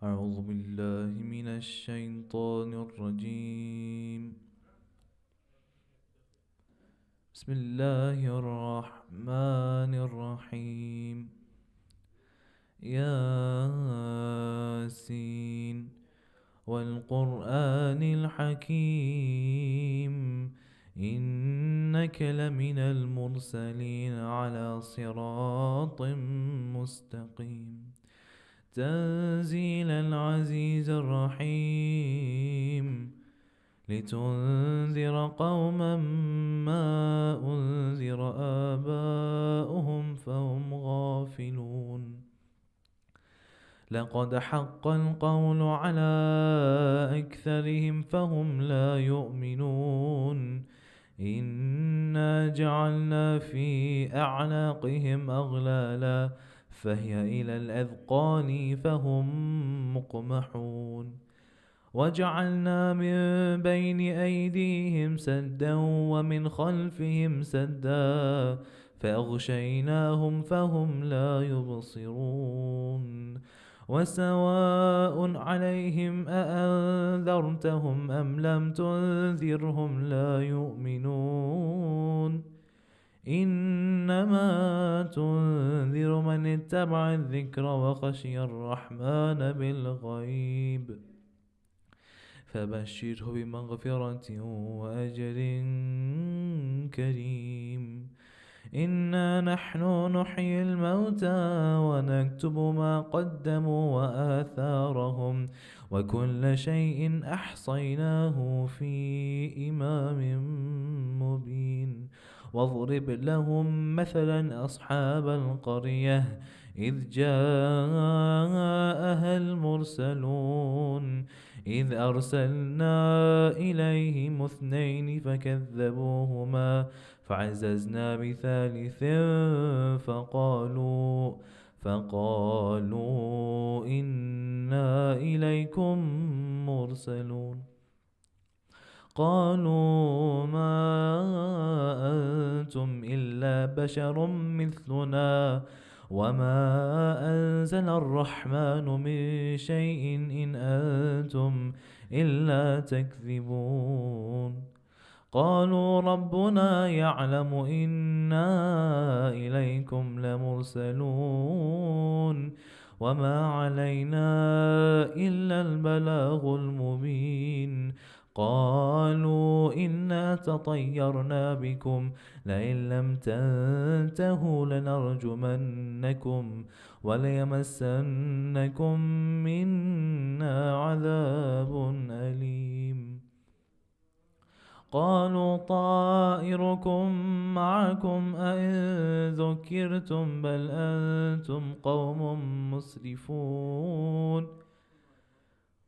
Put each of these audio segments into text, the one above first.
أعوذ بالله من الشيطان الرجيم. بسم الله الرحمن الرحيم. ياسين والقرآن الحكيم إنك لمن المرسلين على صراط مستقيم تنزيل العزيز الرحيم لتنذر قوما ما أنذر آباؤهم فهم غافلون. لقد حق القول على أكثرهم فهم لا يؤمنون. إنا جعلنا في أعناقهم أغلالا فهي إلى الأذقان فهم مقمحون. وجعلنا من بين أيديهم سدا ومن خلفهم سدا فأغشيناهم فهم لا يبصرون. وسواء عليهم أأنذرتهم أم لم تنذرهم لا يؤمنون. إنما تنذر من اتبع الذكر وخشي الرحمن بالغيب فبشره بمغفرة وأجر كريم. إنا نحن نحيي الموتى ونكتب ما قدموا وآثارهم وكل شيء أحصيناه في إمام مبين. واضرب لهم مثلا أصحاب القرية إذ جاءها المرسلون إذ أرسلنا إليهم اثنين فكذبوهما فعززنا بثالث فقالوا إنا إليكم مرسلون. قالوا ما أنتم إلا بشر مثلنا وما أنزل الرحمن من شيء إن أنتم إلا تكذبون. قالوا ربنا يعلم إنا إليكم لمرسلون وما علينا إلا البلاغ المبين. قالوا إنا تطيرنا بكم لئن لم تنتهوا لنرجمنكم وليمسنكم منا عذاب أليم. قالوا طائركم معكم أئن ذكرتم بل أنتم قوم مسرفون.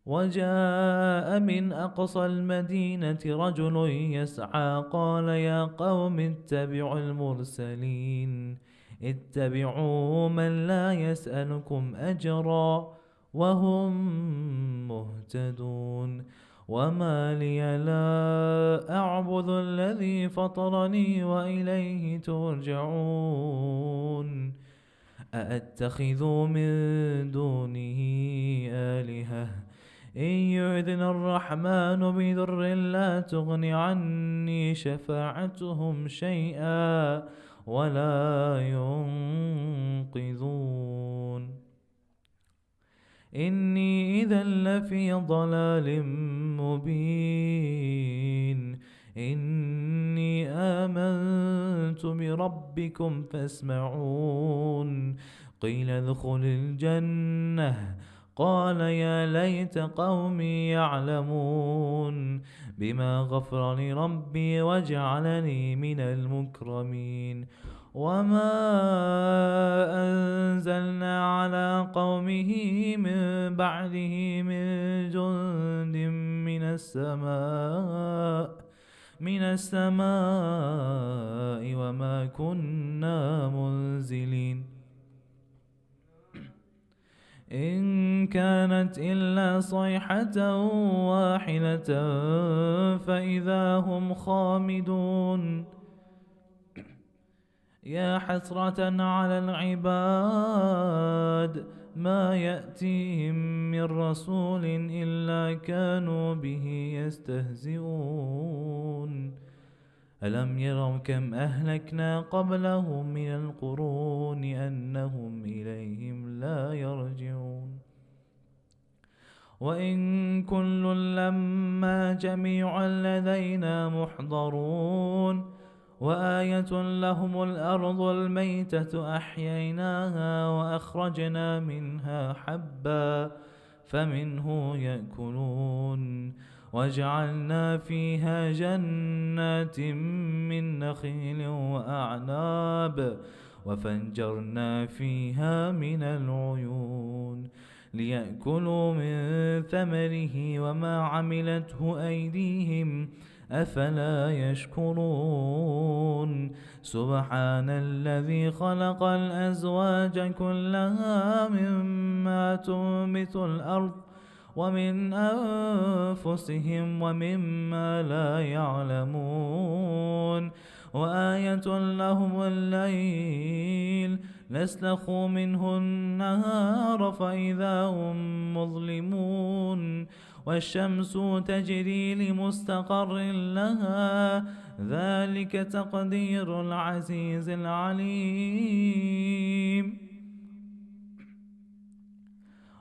وجاء من أقصى المدينة رجل يسعى قال يا قوم اتبعوا المرسلين اتبعوا من لا يسألكم أجرا وهم مهتدون. وما لي لا أعبد الذي فطرني وإليه ترجعون. أأتخذ من دونه آلهة إن يؤذن الرحمن بضر لا تغن عني شفاعتهم شيئا ولا ينقذون. إني إذا لفي ضلال مبين. إني آمنت بربكم فاسمعون. قيل ادخل الجنة قال يا ليت قومي يعلمون بما غفر لي ربي وجعلني من المكرمين. وما أنزلنا على قومه من بعده من جند من السماء وما كنا منزلين. إن كانت إلا صيحة واحدة فإذا هم خامدون. يا حسرة على العباد ما يأتيهم من رسول إلا كانوا به يستهزئون ألم يروا كم أهلكنا قبلهم من القرون أنهم إليهم لا يرجعون وإن كل لما جميع لدينا محضرون وآية لهم الأرض الميتة أحييناها وأخرجنا منها حبا فمنه يأكلون وجعلنا فيها جنات من نخيل وأعناب وفجرنا فيها من العيون ليأكلوا من ثمره وما عملته أيديهم أفلا يشكرون سبحان الذي خلق الأزواج كلها مما تنبت الأرض ومن أنفسهم ومما لا يعلمون وآية لهم الليل نسلخ منه النهار فإذا هم مظلمون والشمس تجري لمستقر لها ذلك تقدير العزيز العليم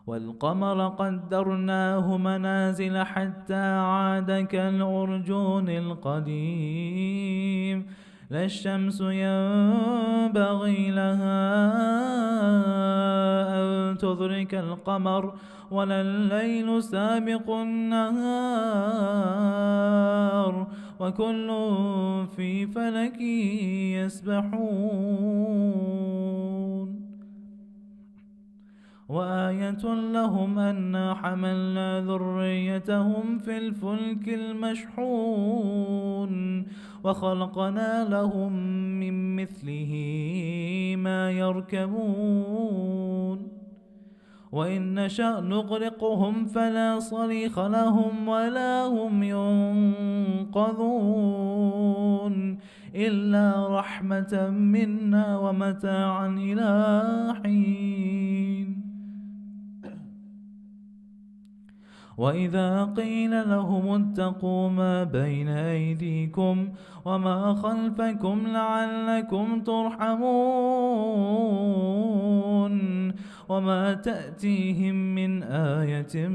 والقمر قدرناه منازل حتى عاد كالعرجون القديم لا الشمس ينبغي لها أن تدرك القمر ولا الليل سابق النهار وكل في فلك يسبحون وآية لهم أنا حملنا ذريتهم في الفلك المشحون وخلقنا لهم من مثله ما يركبون وإن نشأ نغرقهم فلا صريخ لهم ولا هم ينقذون إلا رحمة منا ومتاعا إلى حين وإذا قيل لهم اتقوا ما بين أيديكم وما خلفكم لعلكم ترحمون وما تأتيهم من آية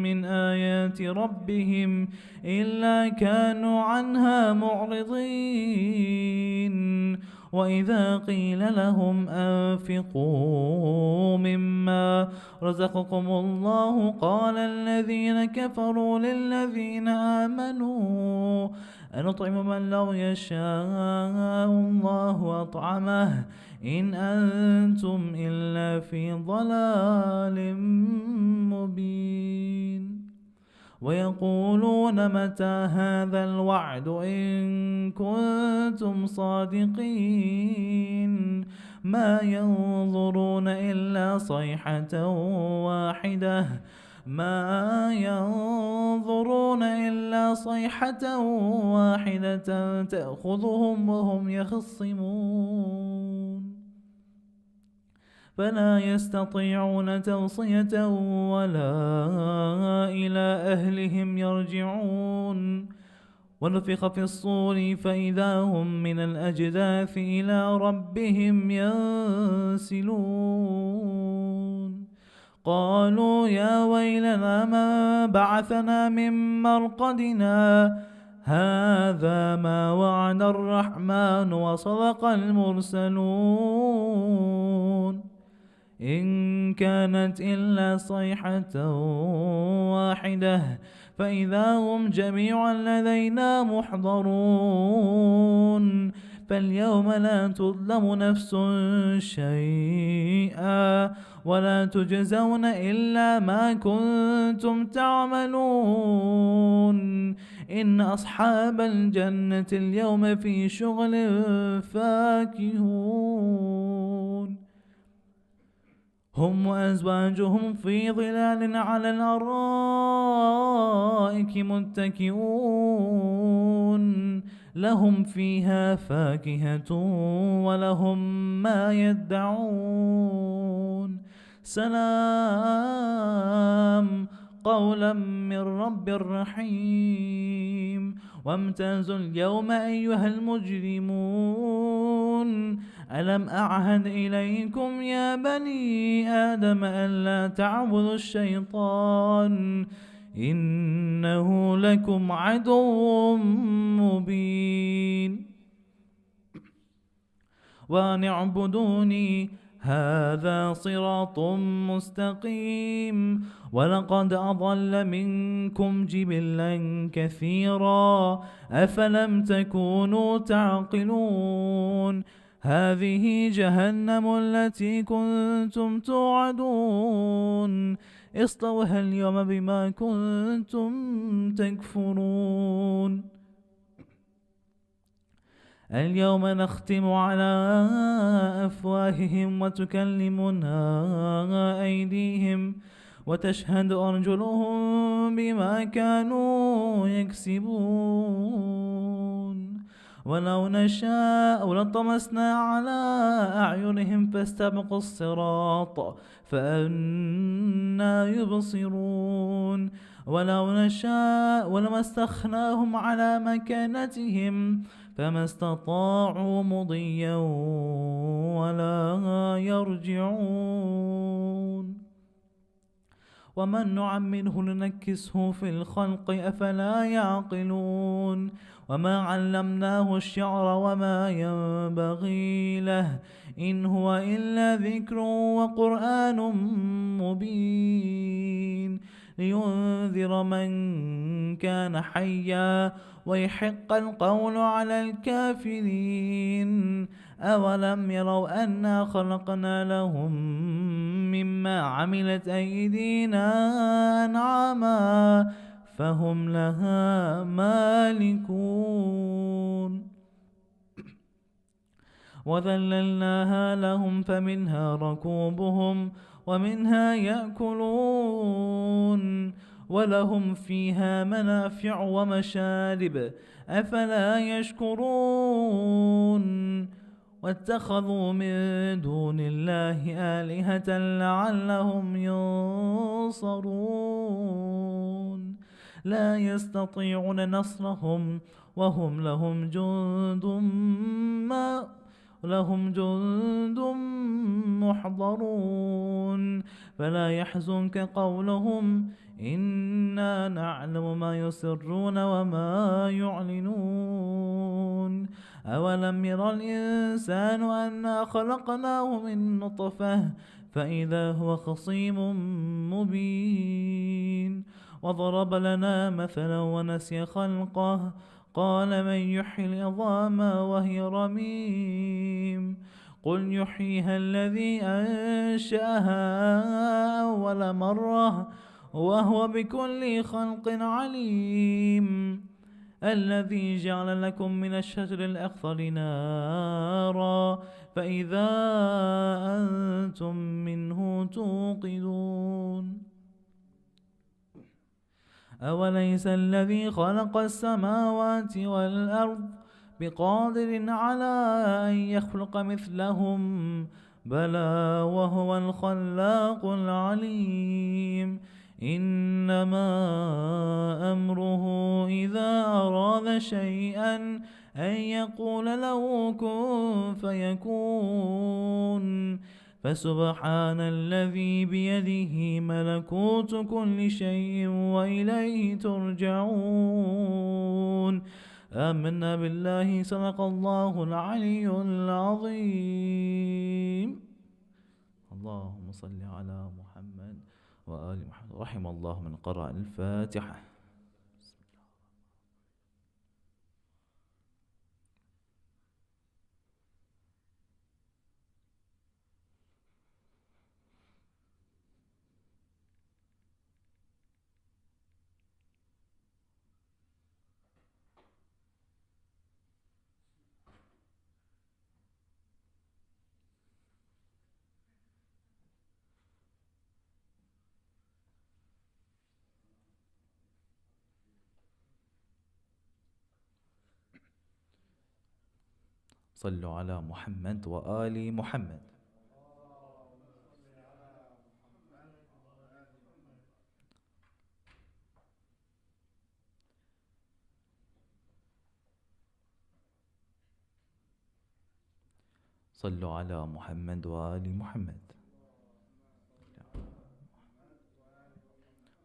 من آيات ربهم إلا كانوا عنها معرضين وإذا قيل لهم أنفقوا مما رزقكم الله قال الذين كفروا للذين آمنوا أنطعم من لو يشاء الله أطعمه إن أنتم إلا في ضلال مبين ويقولون متى هذا الوعد إن كنتم صادقين ما ينظرون إلا صيحة واحدة تأخذهم وهم يخصمون فلا يستطيعون توصية ولا إلى أهلهم يرجعون ونفخ في الصور فإذا هم من الأجداث إلى ربهم ينسلون قالوا يا ويلنا من بعثنا من مرقدنا هذا ما وعد الرحمن وصدق المرسلون إن كانت إلا صيحة واحدة فإذا هم جميعا لدينا محضرون فاليوم لا تظلم نفس شيئا ولا تجزون إلا ما كنتم تعملون إن أصحاب الجنة اليوم في شغل فاكهون هم وأزواجهم في ظلال على الأرائك متكئون لهم فيها فاكهة ولهم ما يدعون سلام قولا من رب رحيم. وامتازوا اليوم أيها المجرمون ألم أعهد إليكم يا بني آدم ألا تعبدوا الشيطان إنه لكم عدو مبين وأن اعبدوني هذا صراط مستقيم. ولقد أضل منكم جبلا كثيرا أفلم تكونوا تعقلون. هذه جهنم التي كنتم توعدون اصطوها اليوم بما كنتم تكفرون. اليوم نختم على أفواههم وتكلمنا أيديهم وتشهد أرجلهم بما كانوا يكسبون. ولو نشاء لطمسنا على أعينهم فاستبقوا الصراط فأنا يبصرون. ولو نشاء ولمسخناهم على مكانتهم فما استطاعوا مضيا ولا يرجعون. ومن نعمره ننكسه في الخلق أفلا يعقلون. وما علمناه الشعر وما ينبغي له إن هو إلا ذكر وقرآن مبين لينذر من كان حيا ويحق القول على الكافرين. أولم يروا أنا خلقنا لهم مما عملت أيدينا أنعاما فهم لها مالكون. وذللناها لهم فمنها ركوبهم ومنها يأكلون ولهم فيها منافع ومشارب أفلا يشكرون. واتخذوا من دون الله آلهة لعلهم ينصرون. لا يستطيعون نصرهم وهم لهم جند محضرون. فلا يحزنك قولهم إنا نعلم ما يسرون وما يعلنون. أولم ير الإنسان أنا خلقناه من نطفة فإذا هو خصيم مبين. وضرب لنا مثلا ونسي خلقه قال من يحيي العظام وهي رميم. قل يحييها الذي أنشأها أول مرة وهو بكل خلق عليم. الذي جعل لكم من الشجر الأخضر نارا فإذا أنتم منه توقدون. أوليس الذي خلق السماوات والأرض بقادر على أن يخلق مثلهم بلى وهو الخلاق العليم. إنما أمره إذا أراد شيئا أن يقول له كن فيكون. فسبحان الذي بيده ملكوت كل شيء وإليه ترجعون. آمنا بالله صدق الله العلي العظيم. اللهم صل على محمد وآل محمد. رحم الله من قرأ الفاتحة. صلوا على محمد وآل محمد. صلوا على محمد وآل محمد.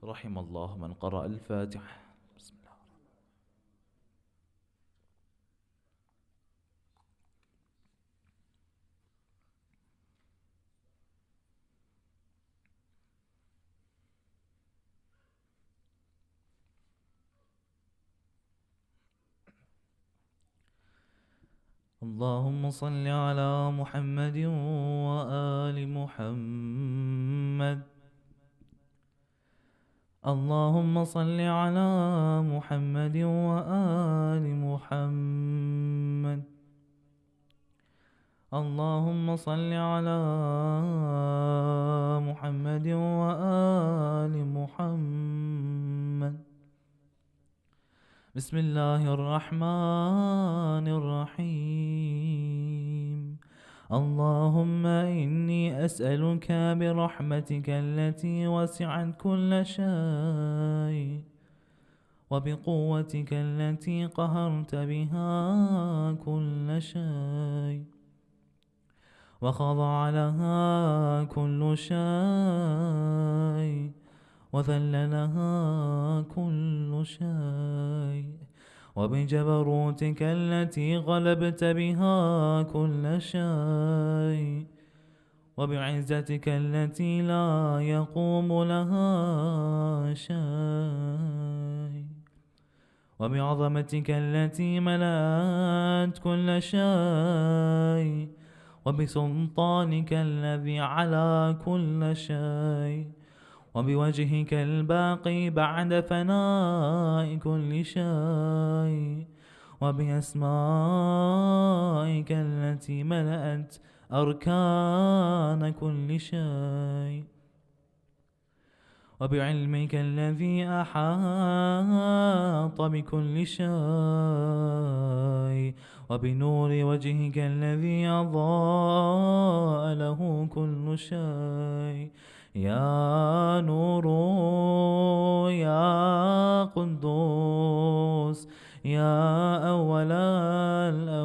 رحم الله من قرأ الفاتحة. بسم الله. اللهم صل على محمد وآل محمد. اللهم صل على محمد وآل محمد. اللهم صل على محمد وآل محمد. بسم الله الرحمن الرحيم. اللهم إني أسألك برحمتك التي وسعت كل شيء وبقوتك التي قهرت بها كل شيء وخضع لها كل شيء وذل لها كل شيء وبجبروتك التي غلبت بها كل شيء وبعزتك التي لا يقوم لها شيء وبعظمتك التي ملأت كل شيء وبسلطانك الذي على كل شيء وبوجهك الباقي بعد فناء كل شيء وبأسمائك التي ملأت أركان كل شيء وبعلمك الذي أحاط بكل شيء وبنور وجهك الذي أضاء له كل شيء. يا نور يا قدوس يا أول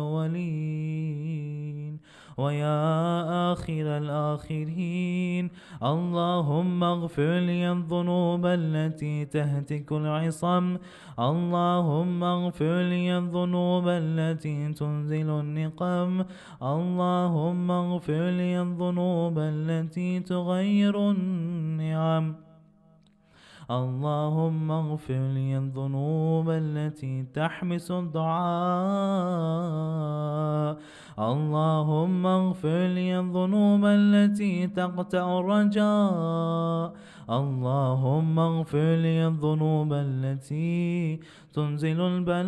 الأولين ويا آخر الآخرين. اللهم اغفر لي الذنوب التي تهتك العصم. اللهم اغفر لي الذنوب التي تنزل النقم. اللهم اغفر لي الذنوب التي تغير النعم. اللهم اغفر لي الذنوب التي تحبس الدعاء. اللهم اغفر لي الذنوب التي تقطع الرجاء. اللهم اغفر لي الذنوب التي تنزل البلاء.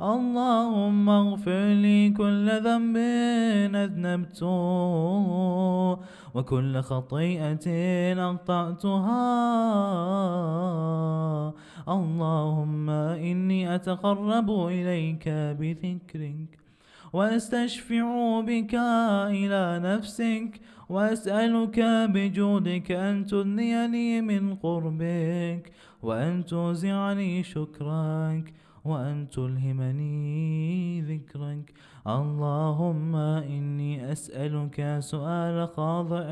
اللهم اغفر لي كل ذنب أذنبته وكل خطيئة أخطأتها. اللهم إني أتقرب إليك بذكرك وأستشفع بك إلى نفسك وأسألك بجودك أن تدنيني من قربك وأن توزعني شكرك وأن تلهمني ذكرك. اللهم إني أسألك سؤال خاضع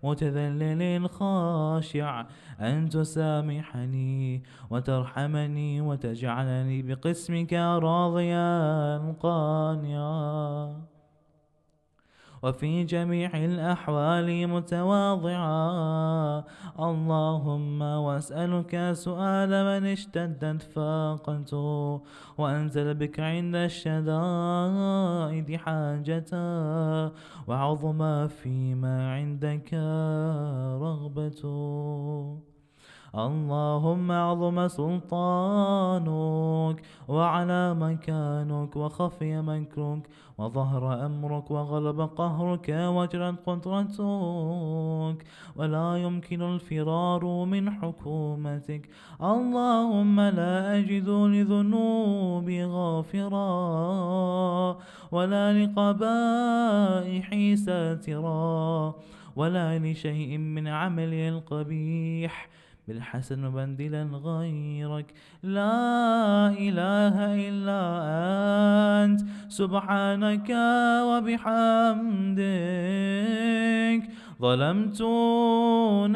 متذلل خاشع أن تسامحني وترحمني وتجعلني بقسمك راضيا قانعا وفي جميع الأحوال متواضعا. اللهم وأسألك سؤال من اشتدت فاقته وأنزل بك عند الشدائد حاجته وعظم فيما عندك رغبته. اللهم عظم سلطانك وعلى مكانك وخفي مكرك وظهر أمرك وغلب قهرك وجرت قدرتك ولا يمكن الفرار من حكومتك. اللهم لا أجد لذنوبي غافرا ولا لقبائحي ساترا ولا لشيء من عملي القبيح بالحسن مبدلا غيرك. لا إله إلا أنت سبحانك وبحمدك. ظلمت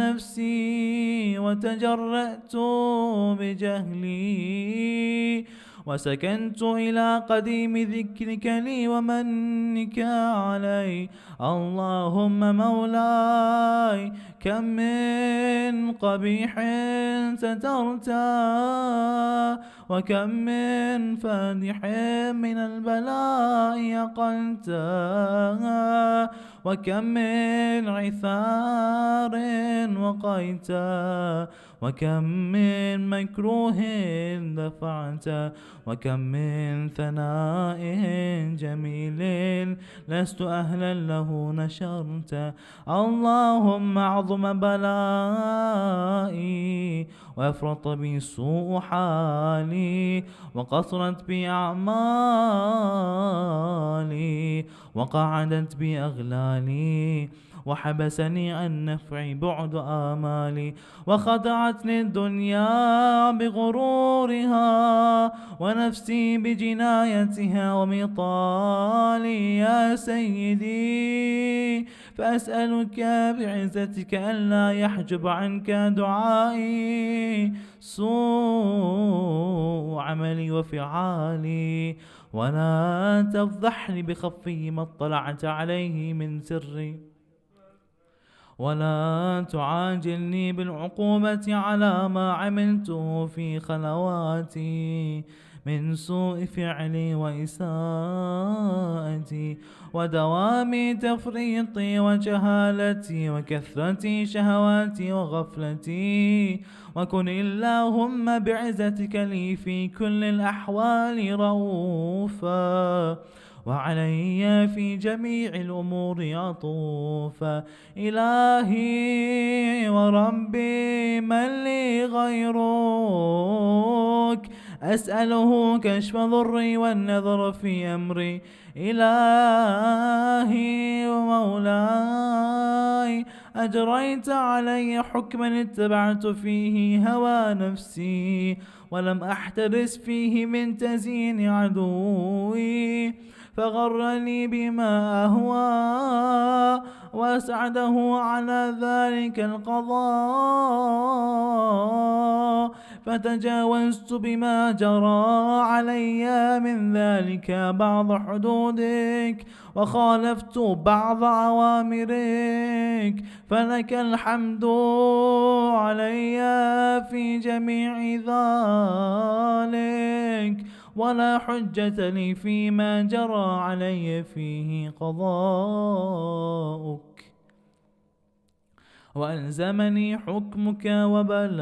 نفسي وتجرأت بجهلي، وسكنت إلى قديم ذكرك لي ومنك علي. اللهم مولاي كم من قبيح سترتا، وكم من فادح من البلاء أقلتا، وكم من عثار وقيتا، وكم من مكروه دفعت، وكم من ثناء جميل لست أهلا له نشرت. اللهم أعظم بلائي وأفرط بي سوء حالي، وقصرت بي أعمالي، وقعدت بي أغلالي، وحبسني عن نفعي بعد آمالي، وخدعتني الدنيا بغرورها، ونفسي بجنايتها ومطالي. يا سيدي فأسألك بعزتك ألا يحجب عنك دعائي سوء عملي وفعالي، ولا تفضحني بخفي ما اطلعت عليه من سري، ولا تعاجلني بالعقوبة على ما عملته في خلواتي من سوء فعلي وإساءتي ودوام تفريطي وجهالتي وكثرة شهواتي وغفلتي. وكن اللهم بعزتك لي في كل الأحوال رؤوفا، وعلي في جميع الأمور عطوفا. إلهي وربي من لي غيرك، أسأله كشف ضري والنظر في أمري. إلهي ومولاي أجريت علي حكما اتبعت فيه هوى نفسي، ولم أحترس فيه من تزيين عدوي، فغرني بما أهوى وأسعده على ذلك القضاء، فتجاوزت بما جرى علي من ذلك بعض حدودك، وخالفت بعض أوامرك، فلك الحمد علي في جميع ذلك، ولا حجة لي فيما جرى علي فيه قضاؤك. وألزمني حكمك وبلاؤك،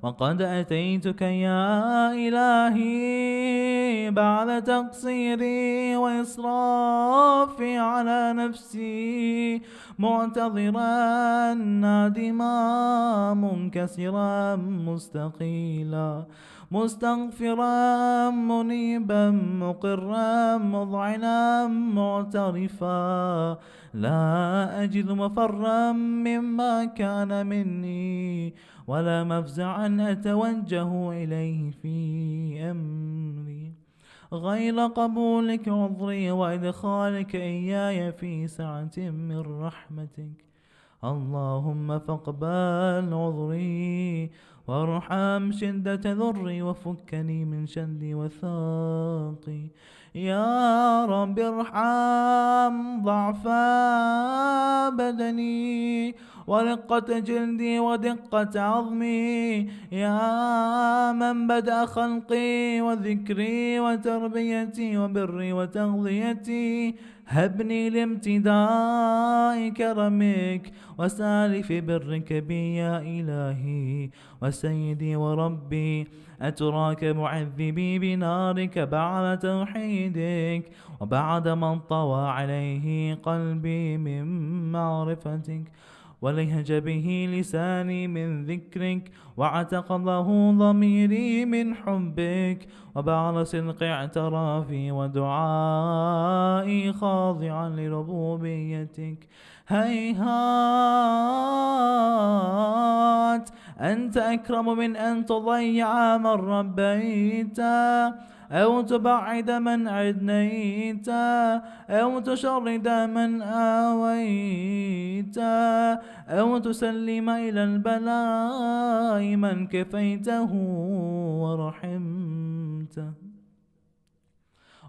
وقد أتيتك يا إلهي بعد تقصيري وإسرافي على نفسي، معتذرا نادما منكسرا مستقيلا، مستغفرا منيبا مقرا مذعنا معترفا، لا أجد مفرا مما كان مني، ولا مفزعا أتوجه إليه في أمري غير قبولك عذري وإدخالك إياي في سعة من رحمتك. اللهم فاقبل عذري وارحم شدة ذري، وفكني من شد وثاقي. يا رب ارحم ضعف بدني ورقة جلدي ودقة عظمي، يا من بدأ خلقي وذكري وتربيتي وبري وتغذيتي. هبني لامتداء كرمك وسالف برك بي يا إلهي وسيدي وربي. أتراك معذبي بنارك بعد توحيدك، وبعد ما انطوى عليه قلبي من معرفتك، ولهج به لساني من ذكرك، واعتقضه ضميري من حبك، وبعد صدق اعترافي ودعائي خاضعا لربوبيتك. هيهات أنت أكرم من أن تضيع من ربيت أو تبعد من عدنيت أو تشرد من آويت أو تسلم إلى البلاء من كفيته ورحمته.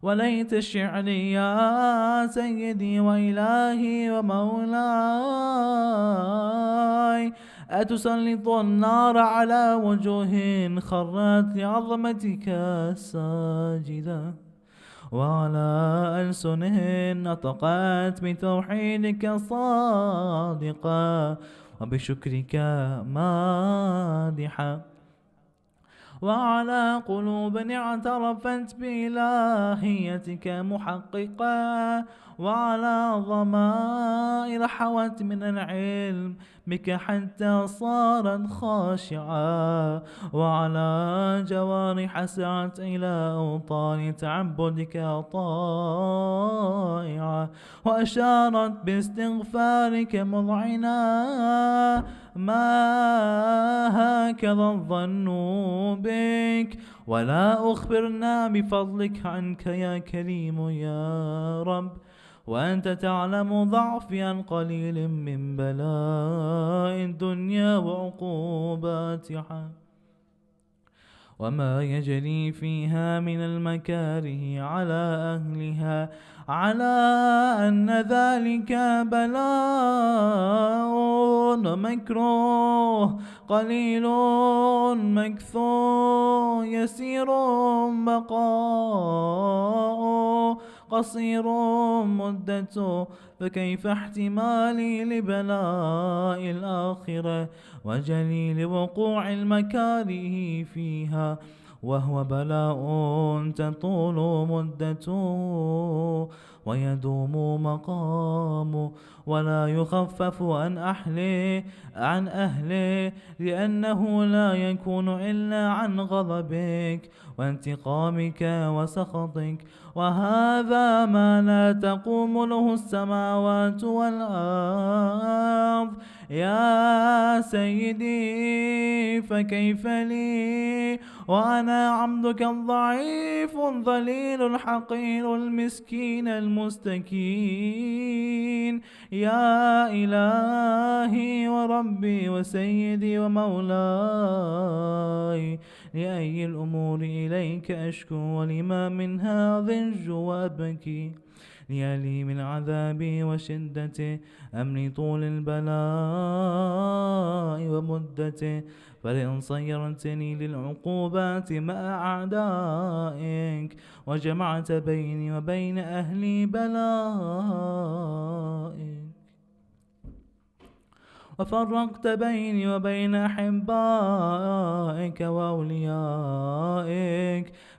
وليت شعري يا سيدي وإلهي ومولاي أتسلط النار على وجوه خرت لعظمتك ساجدة، وعلى ألسنه نطقت بتوحيدك صادقة وبشكرك مادحة، وعلى قلوب اعترفت بإلهيتك محققة، وعلى ضمائر حوت من العلم بك حتى صارت خاشعة، وعلى جوارح سعت إلى أوطان تعبدك طائعة، وأشارت باستغفارك مضعنة. ما هكذا الظن بك، ولا أخبرنا بفضلك عنك يا كريم يا رب، وأنت تعلم ضعفي عن قليل من بلاء الدنيا وعقوباتها، وما يجري فيها من المكاره على أهلها، على أن ذلك بلاء مكروه قليل مكثور يسير بقاء قصير مدته، فكيف احتمالي لبلاء الآخرة وجليل وقوع المكاره فيها، وهو بلاء تطول مدته ويدوم مقامه، ولا يخفف عن أهله، لأنه لا يكون إلا عن غضبك وانتقامك وسخطك، وهذا ما لا تقوم له السماوات والأرض يا سيدي. فكيف لي وأنا عبدك الضعيف الذليل الحقير المسكين المستكين، يا إلهي وربي وسيدي ومولاي، لأي الأمور إليك أشكو ولما منها ضج وأبكي، ليلي من عذابي وشدته أم لطول البلاء ومدته، فلئن صيرتني للعقوبات مع أعدائك وجمعت بيني وبين أهلي بلائك وفرقت بيني وبين أحبائك وأوليائك،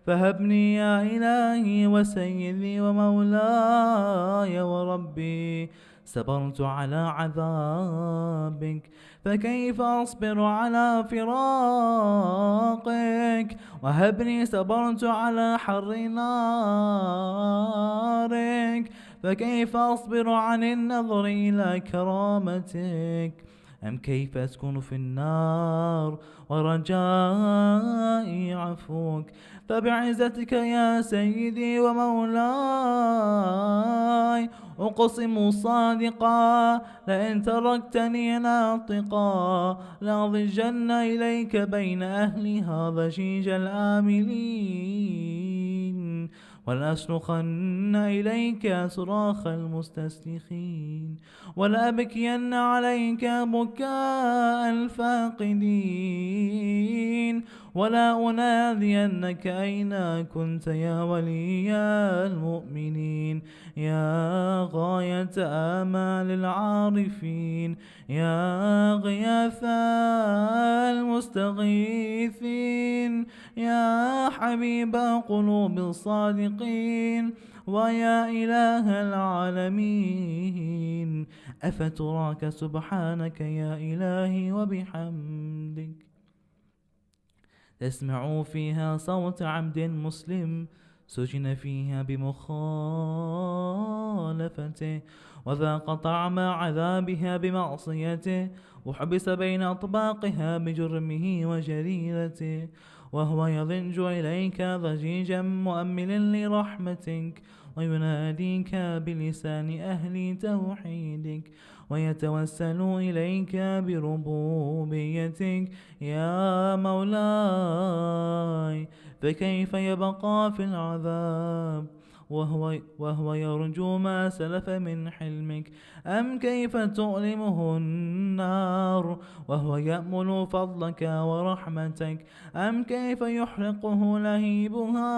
فهبني يا إلهي وسيدي ومولاي وربي. صبرت على عذابك، فكيف أصبر على فراقك؟ وهبني صبرت على حر نارك، فكيف أصبر عن النظر إلى كرامتك؟ أم كيف أسكن في النار ورجائي عفوك؟ فبعزتك يا سيدي ومولاي أقسم صادقا، لئن تركتني ناطقا لأضجن إليك بين أهلها ضجيج الآملين، ولأصرخن إليك صراخ المستسلخين، ولأبكين عليك بكاء الفاقدين، ولا أنادينك أين كنت يا ولي المؤمنين، يا غاية آمال العارفين، يا غياث المستغيثين، يا حبيب قلوب الصادقين، ويا إله العالمين. أفتراك سبحانك يا إلهي وبحمدك تسمع فيها صوت عبد مسلم سجن فيها بمخالفته، وذاق طعم عذابها بمعصيته، وحبس بين أطباقها بجرمه وجريرته، وهو يضج إليك ضجيجا مؤملا لرحمتك، ويناديك بلسان أهل توحيدك، ويتوسل إليك بربوبيتك يا مولاي. فكيف يبقى في العذاب وهو يرجو ما سلف من حلمك؟ أم كيف تؤلمه النار وهو يأمل فضلك ورحمتك؟ أم كيف يحرقه لهيبها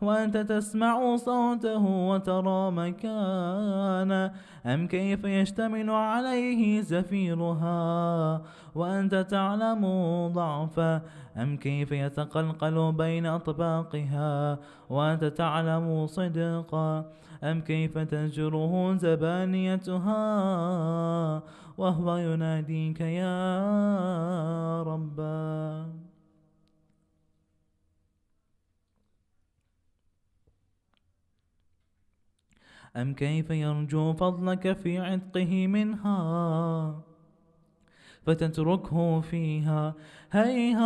وأنت تسمع صوته وترى مكانه؟ أم كيف يشتمل عليه زفيرها وأنت تعلم ضعفه؟ أم كيف يتقلقل بين أطباقها وأنت تعلم صدقا؟ أم كيف تزجره زبانيتها وهو يناديك يا ربا؟ أم كيف يرجو فضلك في عتقه منها فتتركه فيها؟ هيهات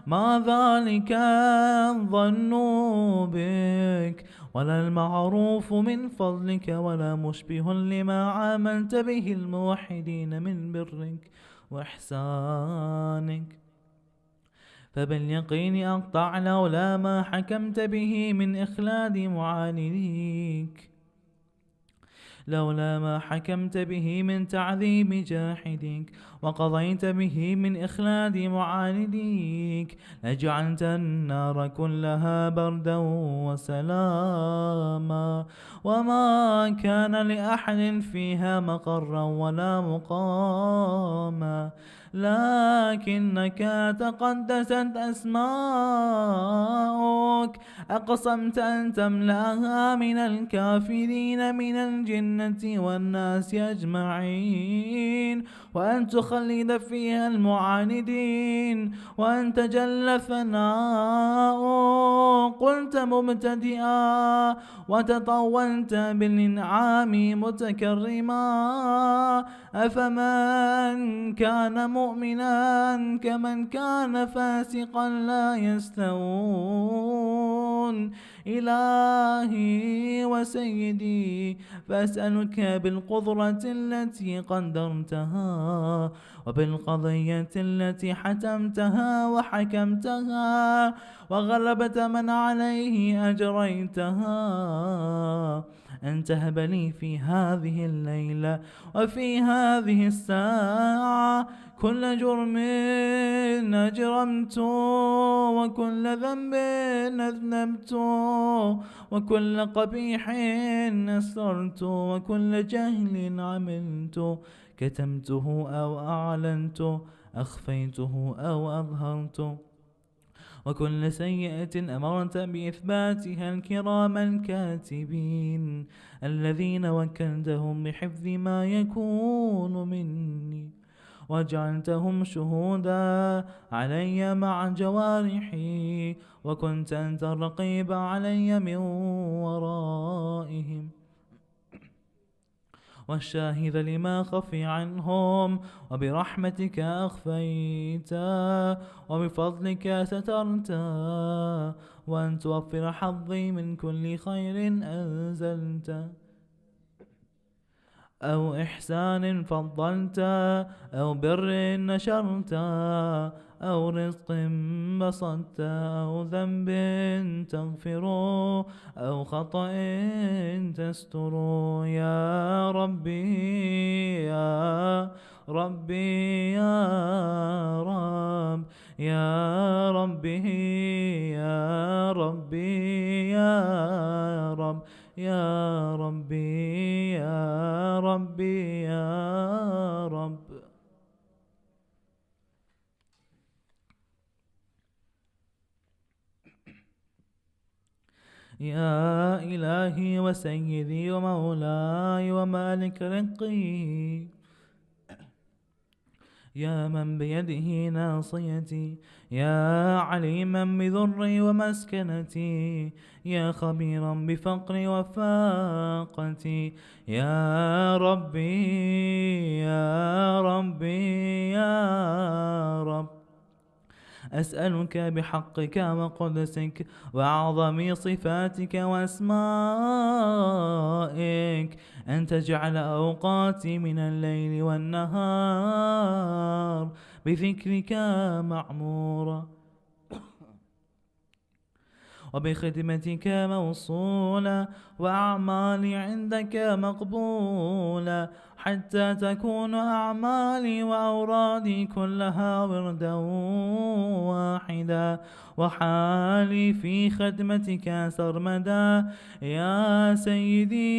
ما ذلك الظن بك، ولا المعروف من فضلك، ولا مشبه لما عاملت به الموحدين من برك وإحسانك. فباليقين أقطع لولا ما حكمت به من إخلاد معانديك، لولا ما حكمت به من تعذيب جاحديك، وقضيت به من إخلاد معانديك، لجعلت النار كلها بردا وسلاما، وما كان لأحد فيها مقرا ولا مقاما، لكنك تقدست أسماؤك، أقسمت أن تملأها من الكافرين من الجنة والناس أجمعين، وأن تخلد فيها المعاندين، وأن تجل ثناؤك. قلت مبتدئا وتطولت بالإنعام متكرما، أفمن كان مؤمنا كمن كان فاسقا لا يستوون. إلهي وسيدي، فأسألك بالقدرة التي قدرتها، وبالقضية التي حتمتها وحكمتها، وغلبة من عليه أجريتها، أن تهب لي في هذه الليلة وفي هذه الساعة كل جرم أجرمت، وكل ذنب أذنبت، وكل قبيح أسررت، وكل جهل عملت، كتمته أو أعلنت، أخفيته أو أظهرت، وكل سيئة أمرت بإثباتها الكرام الكاتبين الذين وكلتهم بحفظ ما يكون مني، وجعلتهم شهودا علي مع جوارحي، وكنت أنت الرقيب علي من ورائهم، والشاهد لما خفي عنهم، وبرحمتك أخفيتا، وبفضلك سترتا، وأن توفر حظي من كل خير أنزلت، أو إحسان فضلت، أو بر نشرت، أو رزق بسطت، أو ذنب تغفر، أو خطأ تستر، يا ربي يا ربي يا رب، يا ربي يا ربي يا رب، يا ربي يا ربي يا رب. يا إلهي وسيدي ومولاي ومالك رقي، يا من بيده ناصيتي، يا عليما بذري ومسكنتي، يا خبيرا بفقري وفاقتي، يا ربي يا ربي يا رب، أسألك بحقك وقدسك وأعظم صفاتك وأسمائك أن تجعل أوقاتي من الليل والنهار بذكرك معمورة، وبخدمتك موصولة، وأعمالي عندك مقبولة، حتى تكون أعمالي وأورادي كلها وردا واحدا، وحالي في خدمتك سرمدا. يا سيدي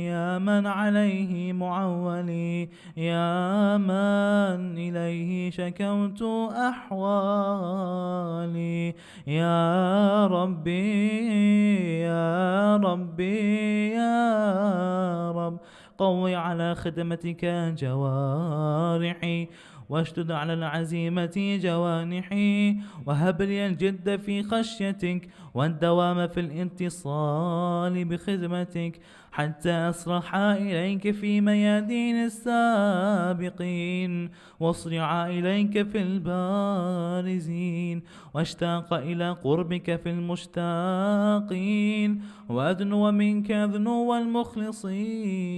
يا من عليه معولي، يا من إليه شكوت أحوالي، يا ربي يا ربي يا رب، قوي على خدمتك جوارحي، واشدد على العزيمة جوانحي، وهب لي الجد في خشيتك والدوام في الانتصال بخدمتك، حتى أصرح إليك في ميادين السابقين، واصرع إليك في البارزين، واشتاق إلى قربك في المشتاقين، وأدنو منك ذنو المخلصين،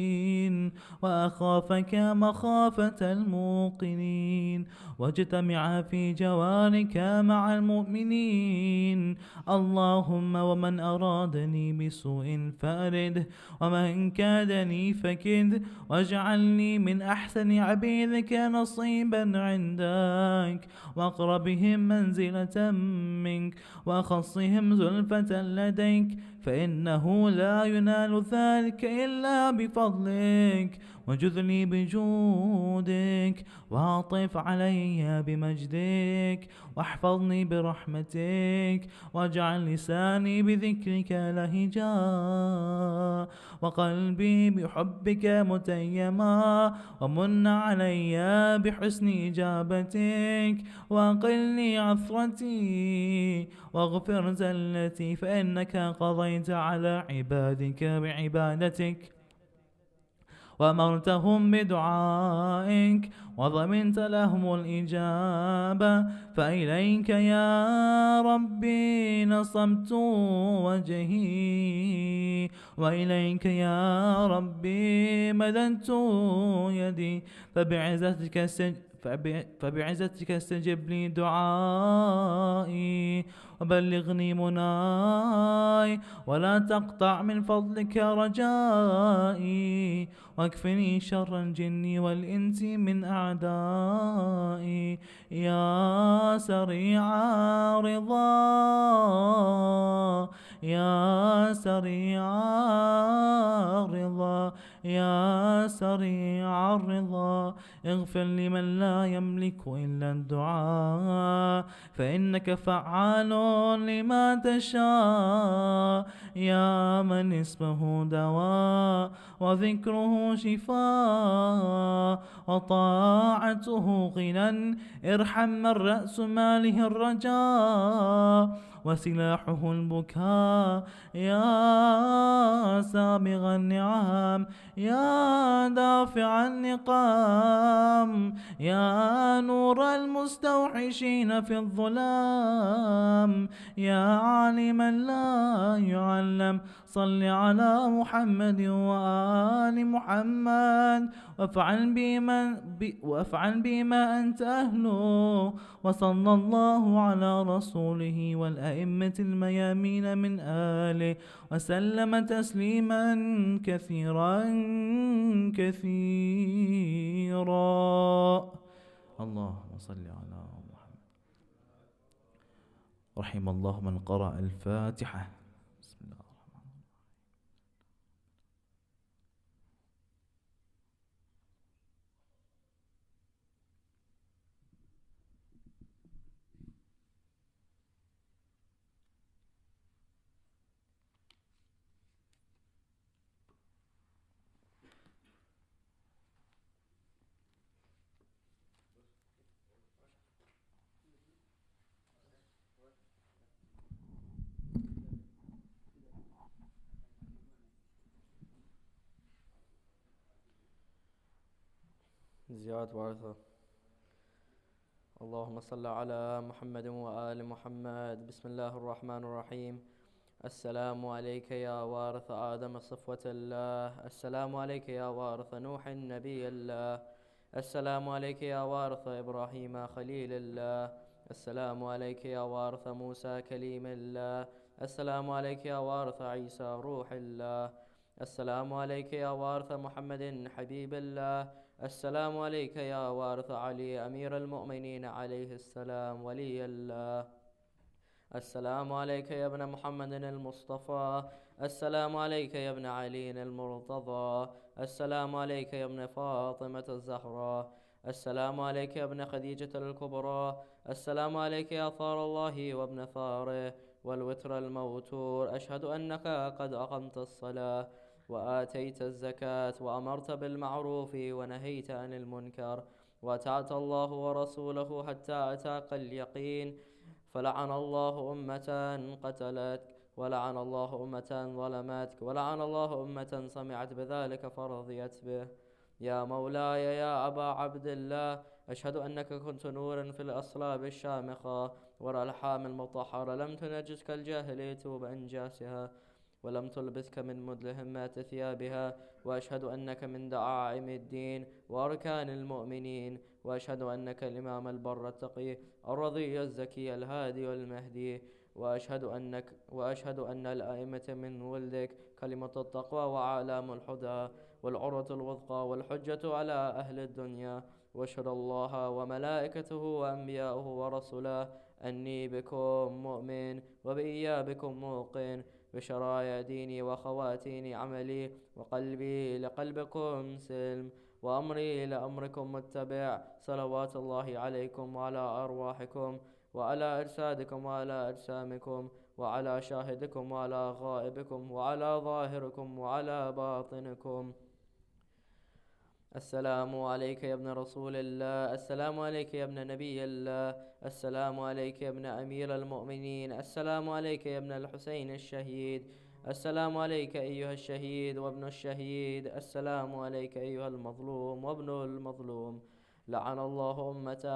وأخافك مخافة الموقنين، واجتمع في جوارك مع المؤمنين. اللهم ومن أرادني بسوء فأرده، ومن كادني فكد، واجعلني من أحسن عبيدك نصيبا عندك، وأقربهم منزلة منك، وأخصهم زلفة لديك، فإنه لا ينال ذلك إلا بفضلك، وجذ لي بجودك، وعطف علي بمجدك، واحفظني برحمتك، واجعل لساني بذكرك لهجا، وقلبي بحبك متيما، ومن علي بحسن إجابتك، وأقلني عثرتي، واغفر زلتي، فإنك قضيت على عبادك بعبادتك، وأمرتهم بدعائك، وضمنت لهم الإجابة، فإليك يا ربي نصبت وجهي، وإليك يا ربي مددت يدي، فبعزتك استجب لي دعائي، وبلغني مناي، ولا تقطع من فضلك رجائي، واكفني شر الجن والإنس من أعدائي، يا سريع رضا يا سريع رضا يا سريع الرضا، اغفر لمن لا يملك إلا الدعاء، فإنك فعال لما تشاء، يا من اسمه دواء، وذكره شفاء، وطاعته غنى، ارحم من رأس ماله الرجاء، وسلاحه البكاء، يا سابغ النعم، يا دافع النقام، يا نور المستوحشين في الظلام، يا عالما لا يعلم، صل على محمد وآل محمد، وافعل بما أنت أهله، وصلى الله على رسوله والأئمة الميامين من آله، وسلم تسليما كثيرا كثيرا. اللهم صل على محمد. رحم الله من قرأ الفاتحة. بسم الله الرحمن الرحيم. زياد وارثة. اللهم صل على محمد وآل محمد. بسم الله الرحمن الرحيم. السلام عليك يا وارث آدم صفوة الله. السلام عليك يا وارث نوح نبي الله. السلام عليك يا وارث إبراهيم خليل الله. السلام عليك يا وارث موسى كليم الله. السلام عليك يا وارث عيسى روح الله. السلام عليك يا وارث محمد حبيب الله. السلام عليك يا وارث علي أمير المؤمنين عليه السلام ولي الله. السلام عليك يا ابن محمد المصطفى. السلام عليك يا ابن علي المرتضى. السلام عليك يا ابن فاطمة الزهراء. السلام عليك يا ابن خديجة الكبرى. السلام عليك يا ثار الله وابن ثاره والوتر الموتور. أشهد أنك قد أقمت الصلاة وآتيت الزكاة وأمرت بالمعروف ونهيت عن المنكر وأطعت الله ورسوله حتى أتاك اليقين. فلعن الله أمة قتلتك ولعن الله أمة ظلمتك ولعن الله أمة سمعت بذلك فرضيت به. يا مولاي يا أبا عبد الله، أشهد أنك كنت نورا في الأصلاب الشامخة والألحام المطهرة، لم تنجسك الجاهلية بأنجاسها ولم تلبسك من مدلهمات ثيابها. وأشهد أنك من دعائم الدين وأركان المؤمنين. وأشهد أنك الإمام البر التقي الرضي الزكي الهادي والمهدي. وأشهد أن الأئمة من ولدك كلمة التقوى وعلام الهدى والعروة الوثقى والحجة على أهل الدنيا. وأشهد الله وملائكته وأنبياؤه ورسله أني بكم مؤمن وبإيابكم موقن بشرايا ديني وخواتين عملي وقلبي لقلبكم سلم وأمري لأمركم متبع. صلوات الله عليكم وعلى أرواحكم وعلى أجسادكم وعلى أجسامكم وعلى شاهدكم وعلى غائبكم وعلى ظاهركم وعلى باطنكم. السلام عليك يا ابن رسول الله. السلام عليك يا ابن نبي الله. السلام عليك يا ابن أمير المؤمنين. السلام عليك يا ابن الحسين الشهيد. السلام عليك أيها الشهيد وابن الشهيد. السلام عليك أيها المظلوم وابن المظلوم. لعن الله أمة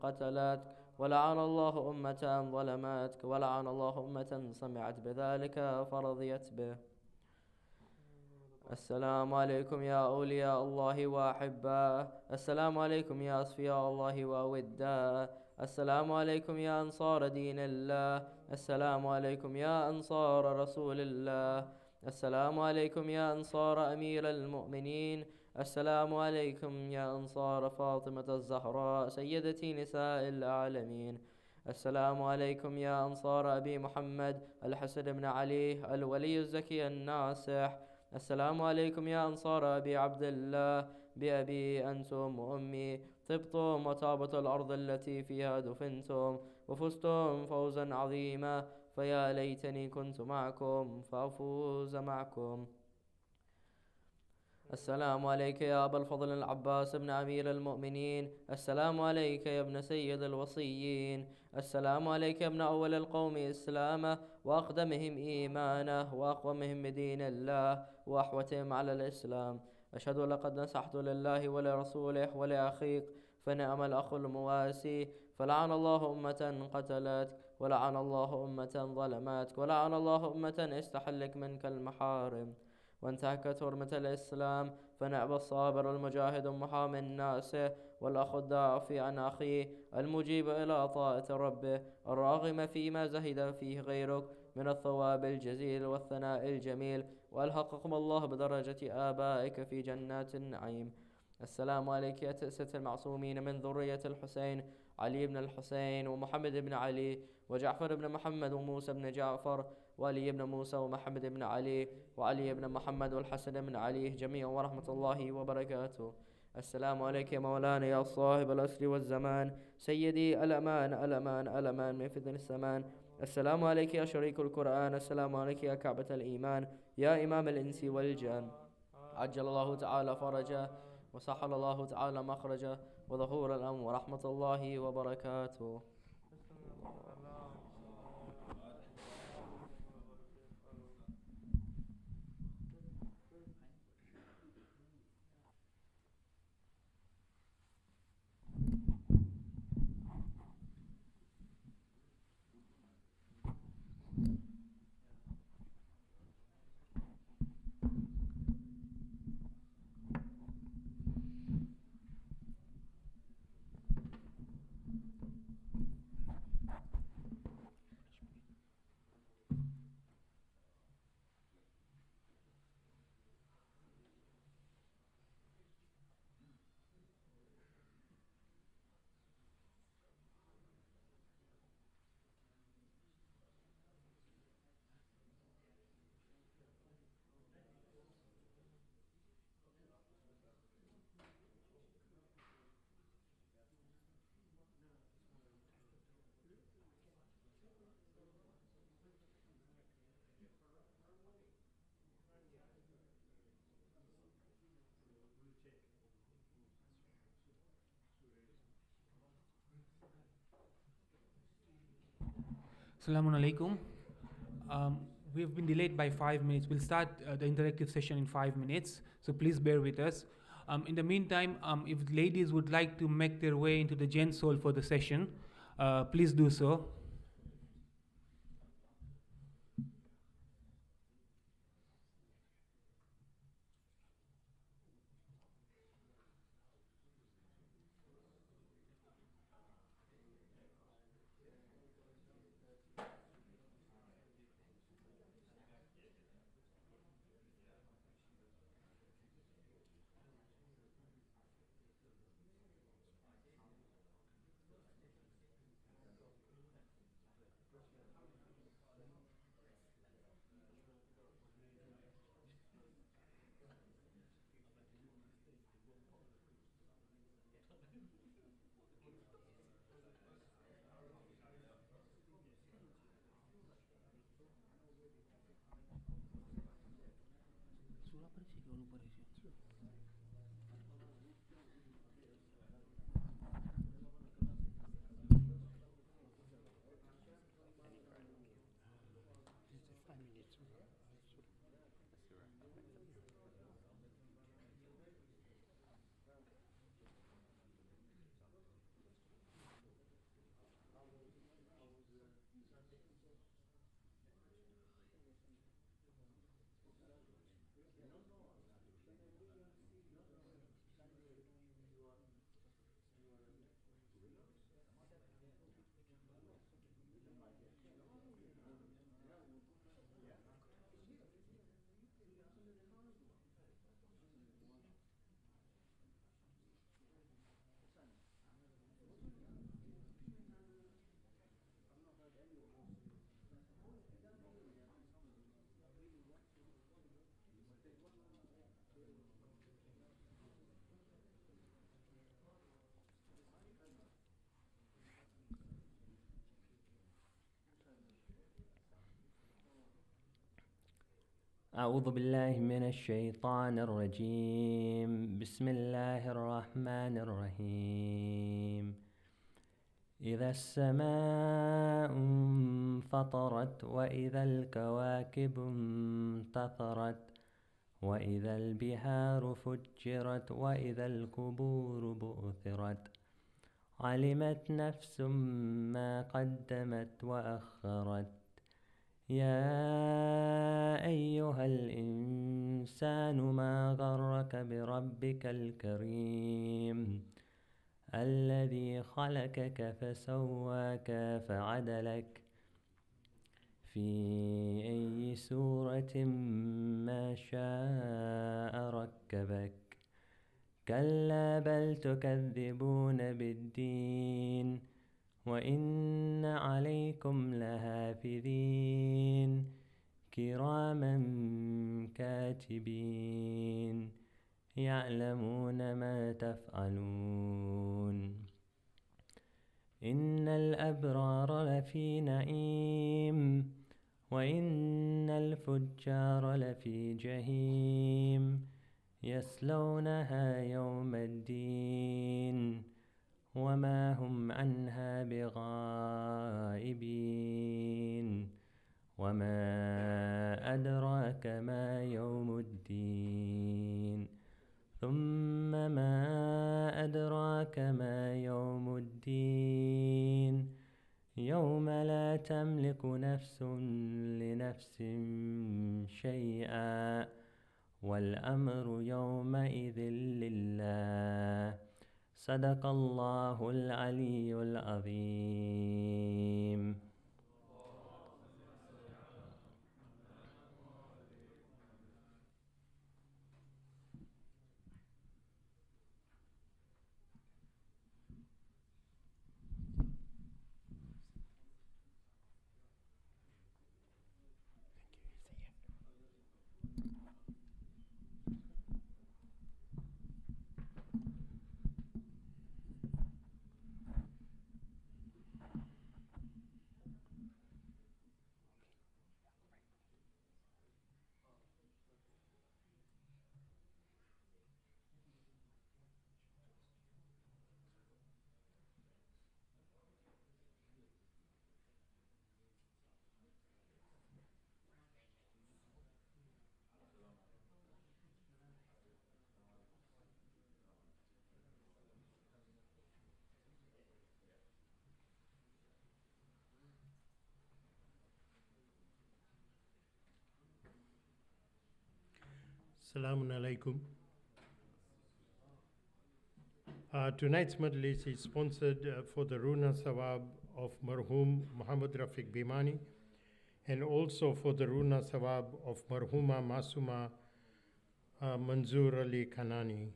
قتلتك ولعن الله أمة ظلمتك ولعن الله أمة سمعت بذلك فرضيت به. السلام عليكم يا أولياء الله وأحباءه. السلام عليكم يا أصفياء الله وأوداءه. السلام عليكم يا أنصار دين الله. السلام عليكم يا أنصار رسول الله. السلام عليكم يا أنصار أمير المؤمنين. السلام عليكم يا أنصار فاطمة الزهراء سيدتي نساء العالمين. السلام عليكم يا أنصار أبي محمد الحسن بن علي الولي الزكي الناصح. السلام عليكم يا أنصار أبي عبد الله بأبي أنتم وأمي. طبتم وطابت الأرض التي فيها دفنتم وفزتم فوزا عظيما. فيا ليتني كنت معكم فأفوز معكم. السلام عليك يا أبا الفضل العباس بن أمير المؤمنين. السلام عليك يا ابن سيد الوصيين. السلام عليك يا ابن أول القوم إسلاما وأقدمهم إيمانا وأقومهم بدين الله وأحوتهم على الإسلام. أشهد لقد نصحت لله ولرسوله ولأخيك فنعم الأخ المواسي. فلعن الله أمة قتلتك ولعن الله أمة ظلمتك ولعن الله أمة استحلك منك المحارم وانتهكت حرمة الإسلام. فنعم الصابر المجاهد محامي الناس والأخ الدافع عن أخيه المجيب إلى طاعة ربه الراغم فيما زهد فيه غيرك من الثواب الجزيل والثناء الجميل. وألحقكم الله بدرجة آبائك في جنات النعيم. السلام عليك يا تأسة المعصومين من ذرية الحسين علي بن الحسين ومحمد بن علي وجعفر بن محمد وموسى بن جعفر وعلي بن موسى ومحمد بن علي وعلي بن محمد والحسن بن علي جميعا ورحمة الله وبركاته. السلام عليك يا مولانا يا صاحب العصر والزمان سيدي الأمان الأمان الأمان من فتن السمان. السلام عليك يا شريك القرآن. السلام عليك يا كعبة الإيمان يا إمام الإنس والجان. عجل الله تعالى فرجه وسحل الله تعالى مخرجه وظهور الأمر ورحمة الله وبركاته. Assalamu alaikum. We have been delayed by 5 minutes. We'll start the interactive session in 5 minutes, so please bear with us. In the meantime, if ladies would like to make their way into the gents hall for the session, please do so. أعوذ بالله من الشيطان الرجيم. بسم الله الرحمن الرحيم. إذا السماء انفطرت وإذا الكواكب انتثرت وإذا البحار فجرت وإذا القبور بعثرت علمت نفس ما قدمت وأخرت. يا أيها الإنسان ما غرك بربك الكريم الذي خلقك فسواك فعدلك في أي سورة ما شاء ركبك. كلا بل تكذبون بالدين وإن عليكم لحافظين كراما كاتبين يعلمون ما تفعلون. إن الأبرار لفي نعيم وإن الفجار لفي جحيم يصلونها يوم الدين وما هم عنها بغائبين. وما أدراك ما يوم الدين ثم ما أدراك ما يوم الدين يوم لا تملك نفس لنفس شيئا والأمر يومئذ لله. صدق الله العلي العظيم. Assalamu alaikum. Tonight's majlis is sponsored for the Runa Sawab of Marhum Muhammad Rafiq Bimani and also for the Runa Sawab of Marhuma Masuma Manzoor Ali Kanani.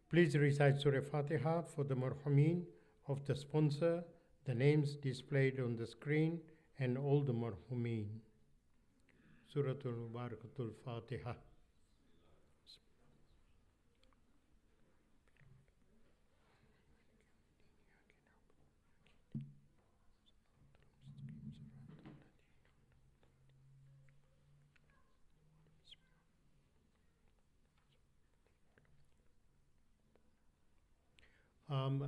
Please recite Surah Fatiha for the Marhumin of the sponsor, the names displayed on the screen, and all the Marhumin. Suratul Mubarakatul Fatiha.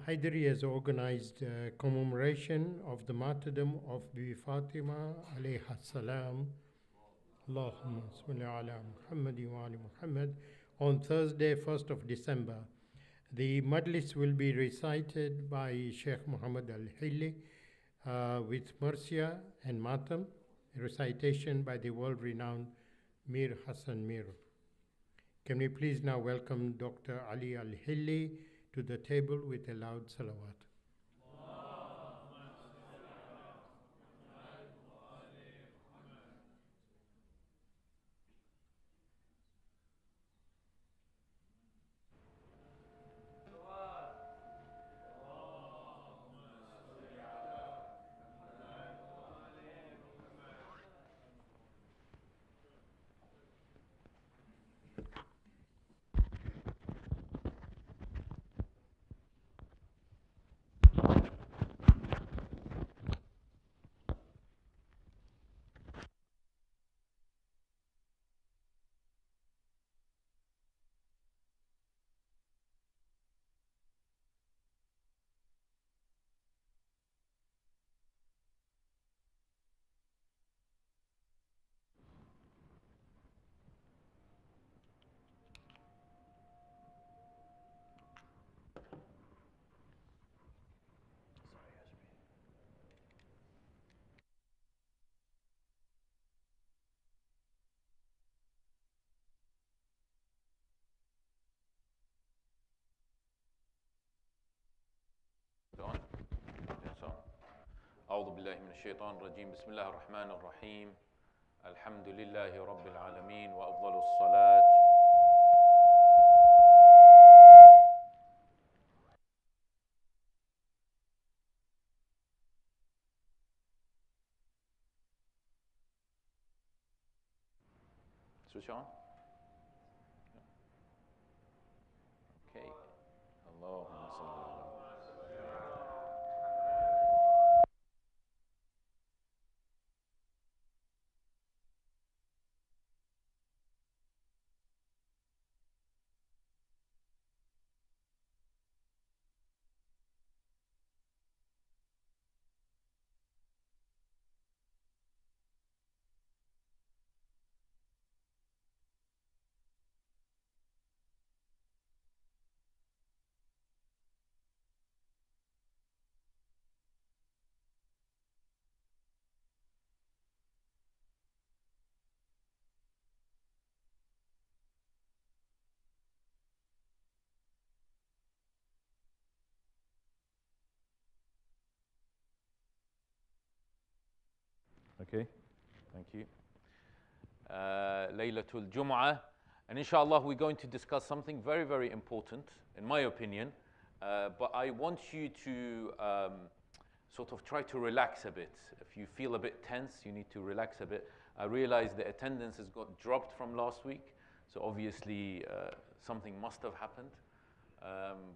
Hyderi has organized a commemoration of the martyrdom of Bibi Fatima alayha salam, Allahumma salli ala Muhammad wa ali Muhammad, on Thursday, 1st of December. The majlis will be recited by Sheikh Muhammad al-Hilli with Murcia and Matam, a recitation by the world-renowned Mir Hassan Mir. Can we please now welcome Dr. Ali al-Hilli to the table with a loud salawat. أعوذ بالله من الشيطان الرجيم بسم الله الرحمن الرحيم الحمد لله رب العالمين وأفضل الصلاة Switch on? Okay. Allahumma salli ala Okay, thank you. Laylatul Jum'ah. And inshallah, we're going to discuss something very, very important, in my opinion. But I want you to sort of try to relax a bit. If you feel a bit tense, you need to relax a bit. I realize the attendance has got dropped from last week. So obviously, something must have happened.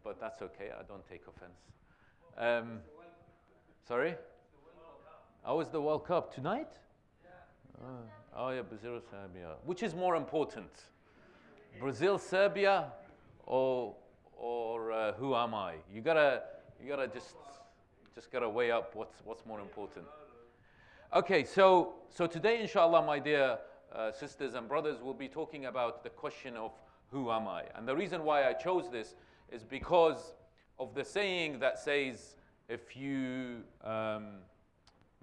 But that's okay. I don't take offense. Sorry? How is the World Cup? Tonight? Yeah. Oh yeah, Brazil, Serbia. Which is more important? Brazil, Serbia, or who am I? You gotta just gotta weigh up what's more important. Okay, so today, inshallah, my dear sisters and brothers, we'll be talking about the question of who am I? And the reason why I chose this is because of the saying that says, if you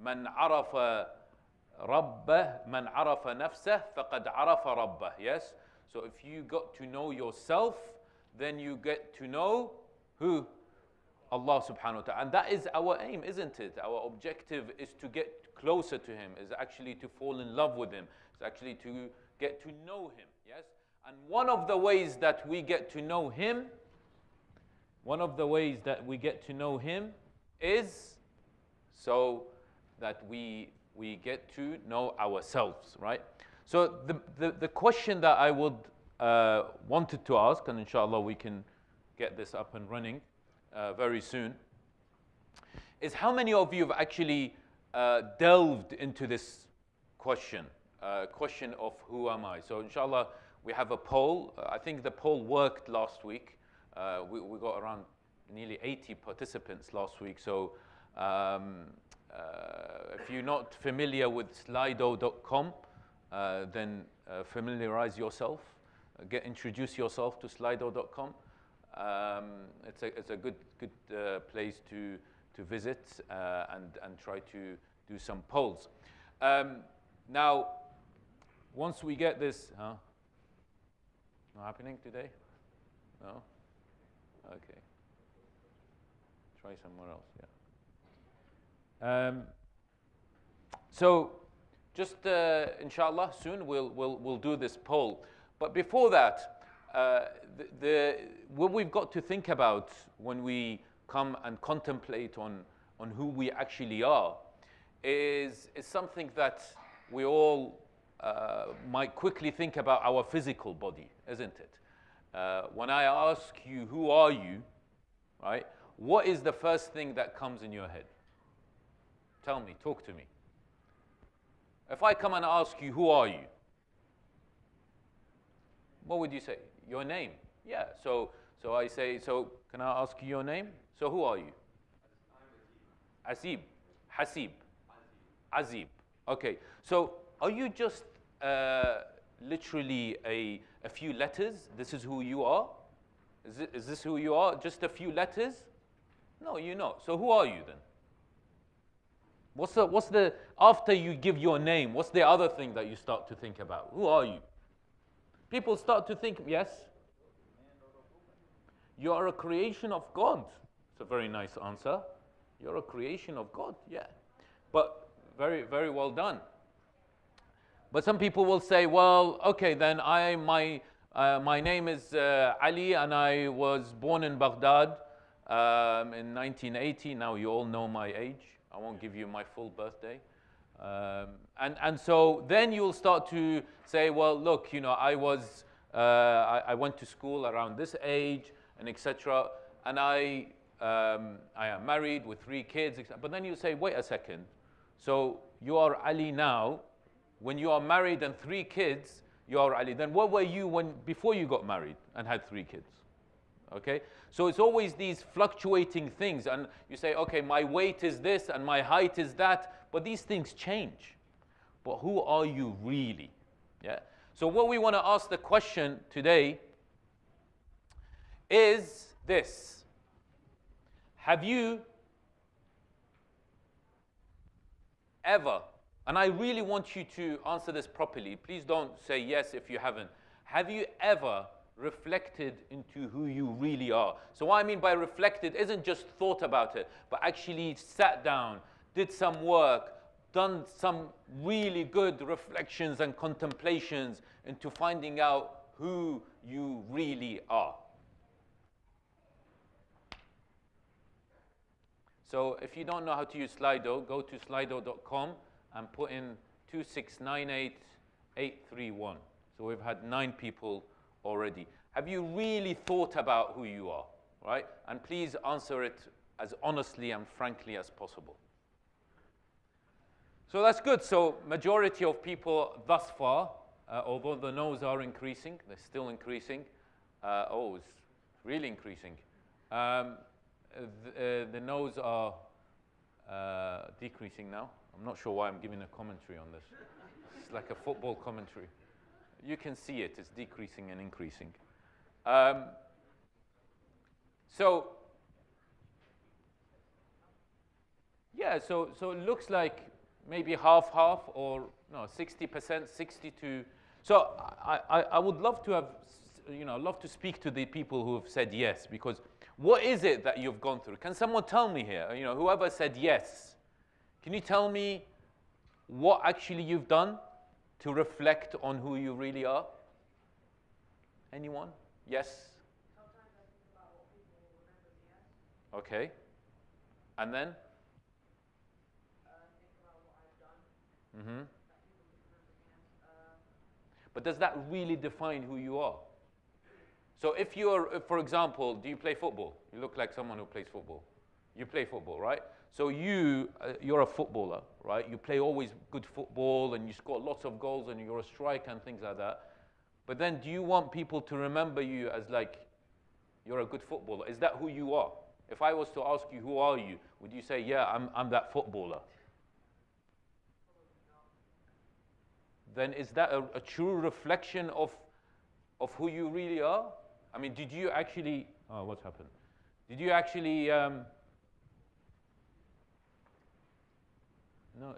من عرف ربه من عرف نفسه فقد عرف ربه. Yes. So if you got to know yourself, then you get to know who? Allah subhanahu wa ta'ala. And that is our aim, isn't it? Our objective is to get closer to Him, is actually to fall in love with Him, is actually to get to know Him, yes? And one of the ways that we get to know Him, is so that we get to know ourselves, right? So the question that I would wanted to ask, and inshallah we can get this up and running very soon, is how many of you have actually delved into this question of who am I? So inshallah we have a poll. I think the poll worked last week. We got around nearly 80 participants last week. So if you're not familiar with Slido.com, then familiarize yourself. Introduce yourself to Slido.com. It's a good place to visit and try to do some polls. Now, once we get this, not happening today? No? Okay. Try somewhere else, yeah. So, just inshallah, soon we'll do this poll. But before that, what we've got to think about when we come and contemplate on who we actually are is something that we all might quickly think about our physical body, isn't it? When I ask you, who are you, right? What is the first thing that comes in your head? Tell me, talk to me. If I come and ask you, who are you? What would you say? Your name. Yeah, so I say, so can I ask you your name? So who are you? Azib. Hasib. Azib. Okay, so are you just literally a few letters? This is who you are? Is this who you are? Just a few letters? No, you're not. So who are you then? What's the after you give your name, what's the other thing that you start to think about? Who are you? People start to think, yes? You are a creation of God. It's a very nice answer. You're a creation of God, yeah. But very, very well done. But some people will say, well, okay, then my name is Ali, and I was born in Baghdad in 1980. Now you all know my age. I won't give you my full birthday. And so then you'll start to say, well, look, I went to school around this age, and etc. And I am married with 3 kids, but then you say, wait a second. So you are Ali now. When you are married and 3 kids, you are Ali. Then what were you before you got married and had 3 kids? Okay? So it's always these fluctuating things. And you say, okay, my weight is this and my height is that. But these things change. But who are you really? Yeah. So what we want to ask the question today is this. Have you ever, and I really want you to answer this properly. Please don't say yes if you haven't. Have you ever reflected into who you really are? So what I mean by reflected isn't just thought about it, but actually sat down, did some work, done some really good reflections and contemplations into finding out who you really are. So if you don't know how to use Slido, go to slido.com and put in 2698831. So we've had 9 people already. Have you really thought about who you are, right? And please answer it as honestly and frankly as possible. So that's good. So majority of people thus far, although the no's are increasing, they're still increasing. It's really increasing. The no's are decreasing now. I'm not sure why I'm giving a commentary on this. It's like a football commentary. You can see it. It's decreasing and increasing. So it looks like maybe half, or no, 60%, 60 to So I would love to have, love to speak to the people who have said yes, because what is it that you've gone through? Can someone tell me here? Whoever said yes, can you tell me what actually you've done to reflect on who you really are? Anyone? Yes? Sometimes I think about what people will remember me as. Okay. And then? Think about what I've done Mm-hmm. that people will remember me as. But does that really define who you are? So if you're, for example, do you play football? You look like someone who plays football. You play football, right? So you're a footballer, right? You play always good football and you score lots of goals and you're a striker and things like that. But then do you want people to remember you as like, you're a good footballer? Is that who you are? If I was to ask you, who are you? Would you say, yeah, I'm that footballer? Then is that a true reflection of who you really are? I mean, did you actually, oh, what's happened? Did you actually, no,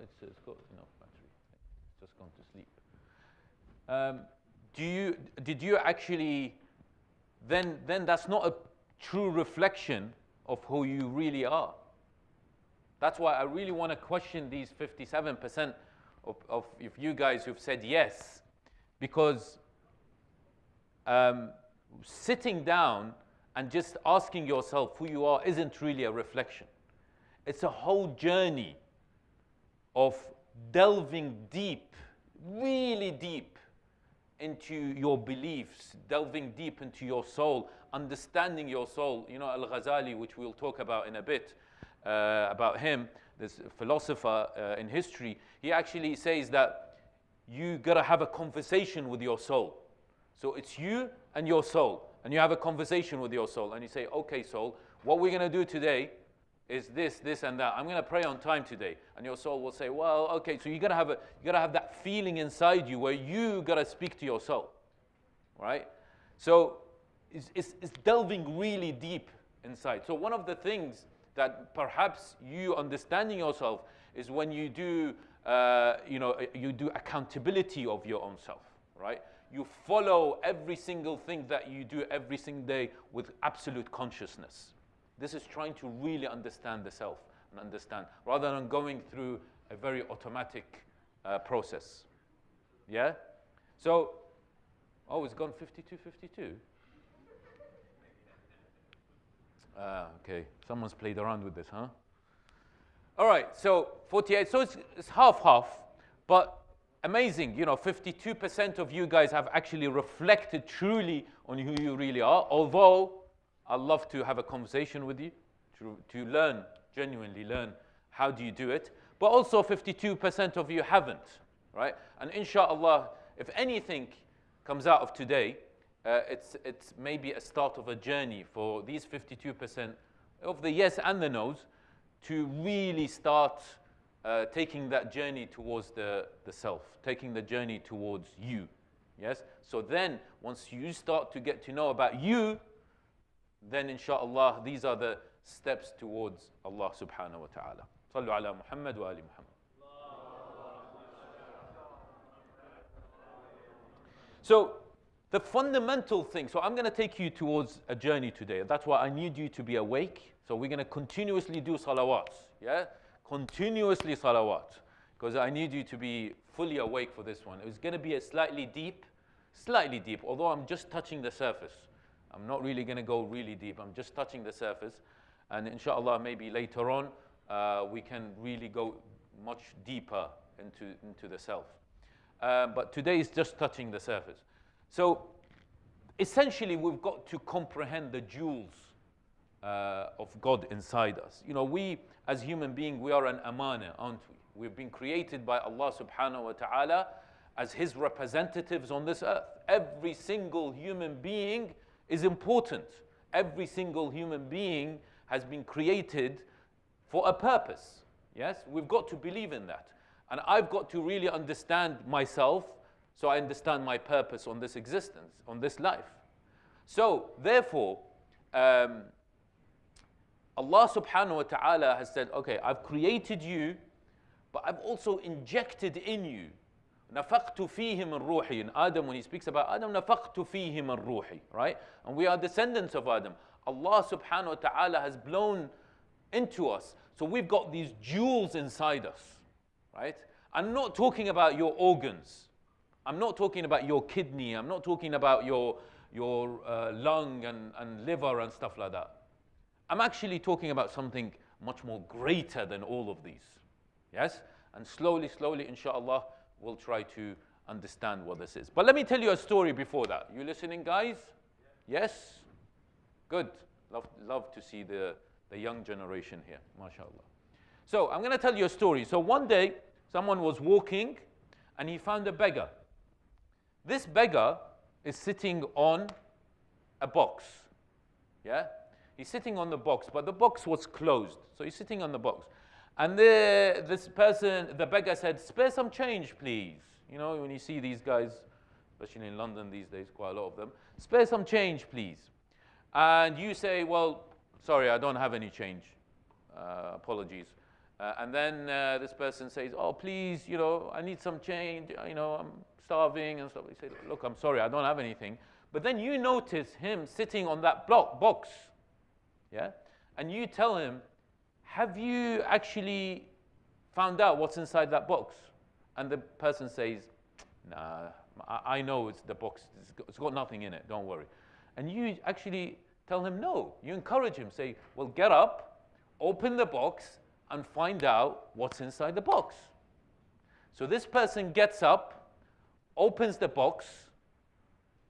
it's got enough battery. It's just gone to sleep. Did you actually, then that's not a true reflection of who you really are. That's why I really want to question these 57% of you guys who've said yes, because sitting down and just asking yourself who you are isn't really a reflection. It's a whole journey of delving deep, really deep into your beliefs, delving deep into your soul, understanding your soul. Al-Ghazali, which we'll talk about in a bit, about him, this philosopher in history, he actually says that you gotta have a conversation with your soul. So it's you and your soul, and you have a conversation with your soul, and you say, okay, soul, what we're gonna do today is this, this, and that. I'm gonna pray on time today, and your soul will say, well, okay. So you gotta have that feeling inside you where you gotta speak to your soul, right? So it's delving really deep inside. So one of the things that perhaps you understanding yourself is when you do, you do accountability of your own self, right? You follow every single thing that you do every single day with absolute consciousness. This is trying to really understand the self and understand, rather than going through a very automatic process. Yeah? So, oh, it's gone 52. Okay, someone's played around with this, huh? All right, so 48, so it's half-half, but amazing, 52% of you guys have actually reflected truly on who you really are, although I'd love to have a conversation with you, to learn, genuinely learn how do you do it, but also 52% of you haven't, right? And inshallah, if anything comes out of today, it's maybe a start of a journey for these 52% of the yes and the no's to really start taking that journey towards the self, taking the journey towards you, yes? So then, once you start to get to know about you, then inshallah, these are the steps towards Allah subhanahu wa ta'ala. Sallu ala Muhammad wa ali Muhammad. So, the fundamental thing, so I'm going to take you towards a journey today. That's why I need you to be awake. So we're going to continuously do salawats, yeah? Continuously salawat, because I need you to be fully awake for this one. It's going to be a slightly deep, although I'm just touching the surface. I'm not really going to go really deep. I'm just touching the surface. And inshallah, maybe later on, we can really go much deeper into the self. But today is just touching the surface. So essentially, we've got to comprehend the jewels of God inside us. We, as human beings, we are an amana, aren't we? We've been created by Allah subhanahu wa ta'ala as His representatives on this earth. Every single human being is important. Every single human being has been created for a purpose. Yes? We've got to believe in that. And I've got to really understand myself so I understand my purpose on this existence, on this life. So, therefore, Allah subhanahu wa ta'ala has said, okay, I've created you, but I've also injected in you نفخت فيه من روحي. In Adam, when he speaks about Adam, نفخت فيه من روحي, right? And we are descendants of Adam. Allah subhanahu wa ta'ala has blown into us. So we've got these jewels inside us, right? I'm not talking about your organs. I'm not talking about your kidney. I'm not talking about your lung and liver and stuff like that. I'm actually talking about something much more greater than all of these. Yes? And slowly, inshallah, we'll try to understand what this is. But let me tell you a story before that. You listening, guys? Yes? Good. Love to see the young generation here. MashaAllah. So I'm going to tell you a story. So one day, someone was walking and he found a beggar. This beggar is sitting on a box. Yeah? He's sitting on the box, but the box was closed. So he's sitting on the box. And this person, the beggar said, spare some change, please. You know, when you see these guys, especially in London these days, quite a lot of them, spare some change, please. And you say, well, sorry, I don't have any change. Apologies. And then this person says, oh, please, you know, I need some change. You know, I'm starving and stuff. He said, look, I'm sorry, I don't have anything. But then you notice him sitting on that box. Yeah? And you tell him, have you actually found out what's inside that box? And the person says, nah, I know it's the box. It's got nothing in it, don't worry. And you actually tell him no. You encourage him. Say, well, get up, open the box, and find out what's inside the box. So this person gets up, opens the box,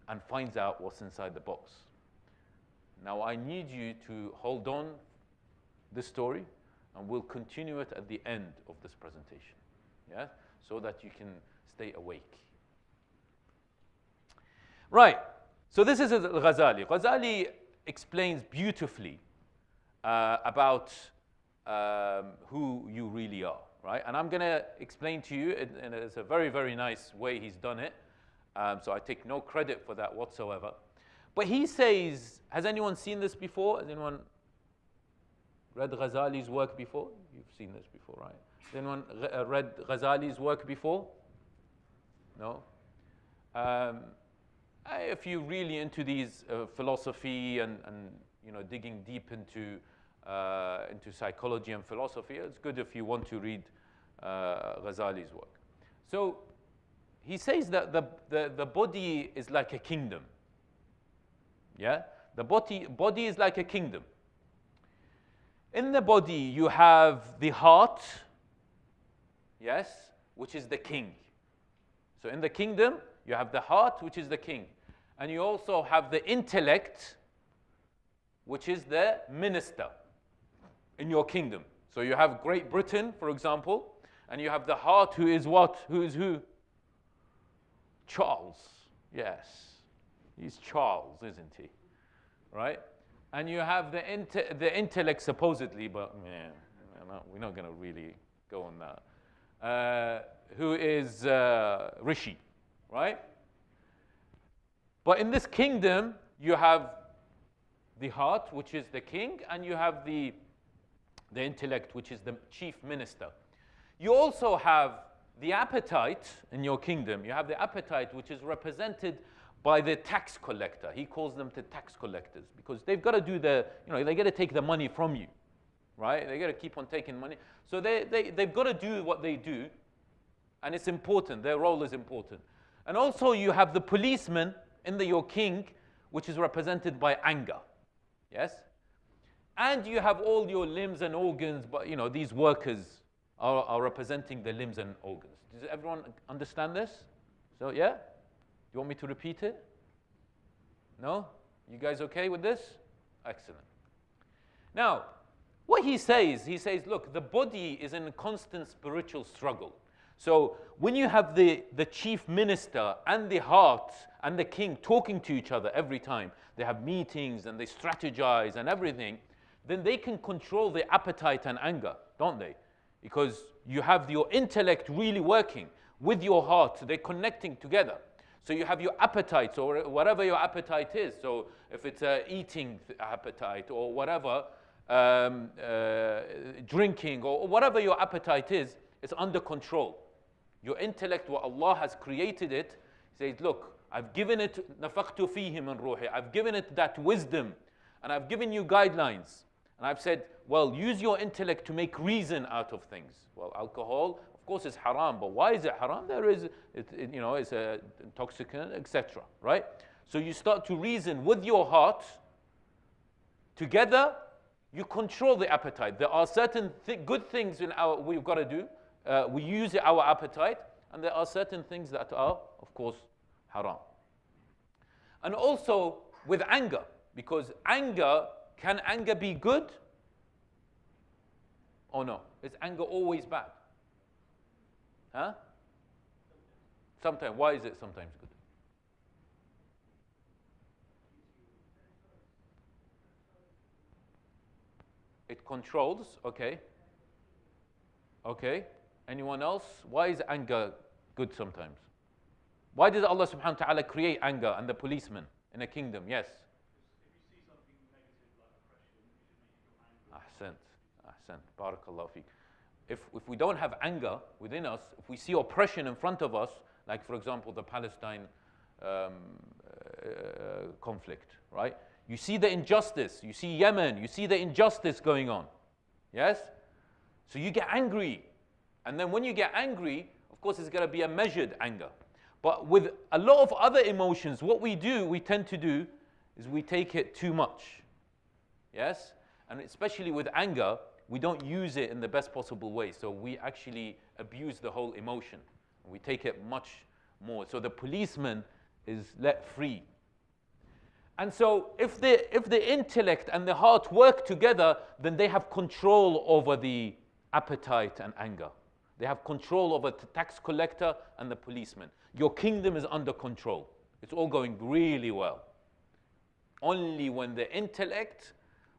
and finds out what's inside the box. Now, I need you to hold on this story, and we'll continue it at the end of this presentation, yeah, so that you can stay awake. Right, so this is Ghazali. Ghazali explains beautifully about who you really are, right? And I'm going to explain to you, and it's a very, very nice way he's done it, so I take no credit for that whatsoever. But he says, has anyone seen this before? Has anyone read Ghazali's work before? You've seen this before, right? Has anyone read Ghazali's work before? No? If you're really into these philosophy and you know, digging deep into psychology and philosophy, it's good if you want to read Ghazali's work. So he says that the body is like a kingdom. Yeah? The body is like a kingdom. In the body, you have the heart, yes, which is the king. So in the kingdom, you have the heart, which is the king. And you also have the intellect, which is the minister in your kingdom. So you have Great Britain, for example, and you have the heart, who is what? Who is who? Charles. Yes. He's Charles, isn't he? Right? And you have the intellect, supposedly, but yeah, we're not going to really go on that. Who is Rishi, right? But in this kingdom, you have the heart, which is the king, and you have the intellect, which is the chief minister. You also have the appetite in your kingdom. You have the appetite, which is represented by the tax collector. He calls them the tax collectors because they've got to do they got to take the money from you, right? They got to keep on taking money. So they've got to do what they do, and it's important. Their role is important. And also you have the policeman in your king, which is represented by anger, yes? And you have all your limbs and organs, but you know, these workers are representing the limbs and organs. Does everyone understand this? So yeah? You want me to repeat it? No? You guys okay with this? Excellent. Now, what he says, look, the body is in a constant spiritual struggle. So when you have the chief minister and the heart and the king talking to each other every time, they have meetings and they strategize and everything, then they can control the appetite and anger, don't they? Because you have your intellect really working with your heart, they're connecting together. So you have your appetites, or whatever your appetite is. So if it's an eating appetite or whatever, drinking or whatever your appetite is, it's under control. Your intellect, what Allah has created it, He says, look, I've given it, نَفَخْتُ فِيهِ مِنْ رُوحِ, I've given it that wisdom, and I've given you guidelines. And I've said, well, use your intellect to make reason out of things. Well, alcohol, of course, is haram, but why is it haram? There is, it's an intoxicant, etc. Right? So you start to reason with your heart. Together, you control the appetite. There are certain good things we've got to do. We use our appetite, and there are certain things that are, of course, haram. And also with anger, because can anger be good? Or no? Is anger always bad? Huh? Sometimes. Why is it sometimes good? It controls, okay. Okay. Anyone else? Why is anger good sometimes? Why did Allah subhanahu wa ta'ala create anger and the policeman in a kingdom? Yes. Ahsant. Ahsant. Barakallahu feek. If we don't have anger within us, if we see oppression in front of us, like for example the Palestine conflict, right? You see the injustice, you see Yemen, you see the injustice going on, yes? So you get angry. And then when you get angry, of course it's going to be a measured anger. But with a lot of other emotions, what we tend to do, is we take it too much, yes? And especially with anger, we don't use it in the best possible way. So we actually abuse the whole emotion. We take it much more. So the policeman is let free. And so if the intellect and the heart work together, then they have control over the appetite and anger. They have control over the tax collector and the policeman. Your kingdom is under control. It's all going really well. Only when the intellect,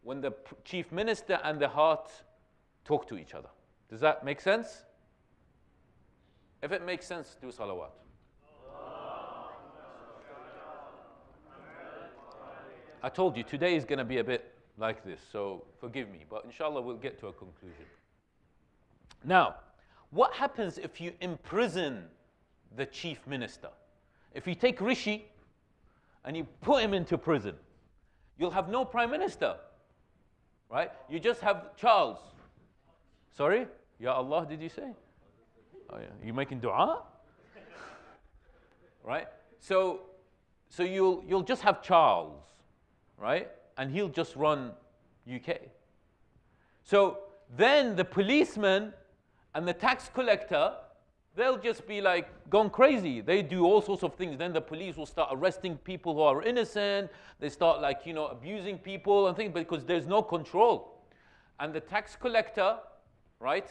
when the chief minister and the heart talk to each other. Does that make sense? If it makes sense, do salawat. I told you, today is going to be a bit like this, so forgive me. But inshallah, we'll get to a conclusion. Now, what happens if you imprison the chief minister? If you take Rishi and you put him into prison, you'll have no prime minister, right? You just have Charles. Sorry? Ya Allah, did you say? Oh, yeah. You making dua? Right? So you'll just have Charles, right? And he'll just run UK. So then the policeman and the tax collector, they'll just be like gone crazy. They do all sorts of things. Then the police will start arresting people who are innocent. They start abusing people and things because there's no control. And the tax collector, right,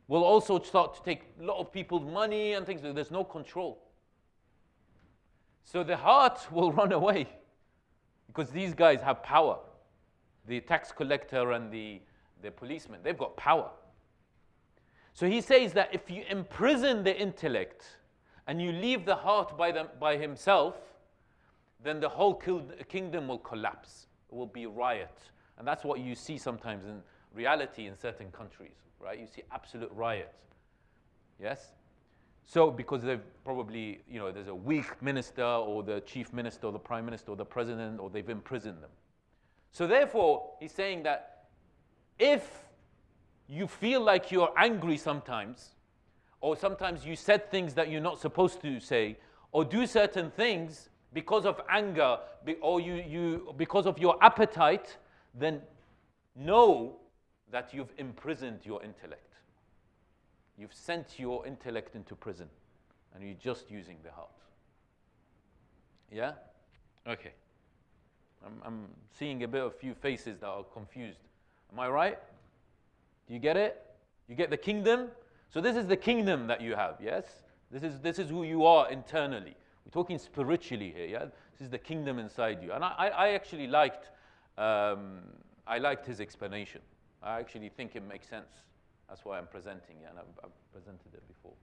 will also start to take a lot of people's money and things. There's no control. So the heart will run away because these guys have power. The tax collector and the policeman, they've got power. So he says that if you imprison the intellect and you leave the heart by himself, then the whole kingdom will collapse. It will be riot. And that's what you see sometimes in reality in certain countries, right? You see absolute riot. Yes? So because they've probably, there's a weak minister or the chief minister or the prime minister or the president, or they've imprisoned them. So therefore, he's saying that if you feel like you're angry sometimes, or sometimes you said things that you're not supposed to say, or do certain things because of anger, or because of your appetite, then know that you've imprisoned your intellect. You've sent your intellect into prison, and you're just using the heart. Yeah? Okay. I'm seeing a few faces that are confused. Am I right? Do you get it? You get the kingdom? So this is the kingdom that you have, yes? This is who you are internally. We're talking spiritually here, yeah? This is the kingdom inside you. And I actually liked his explanation. I actually think it makes sense. That's why I'm presenting it, and I've presented it before.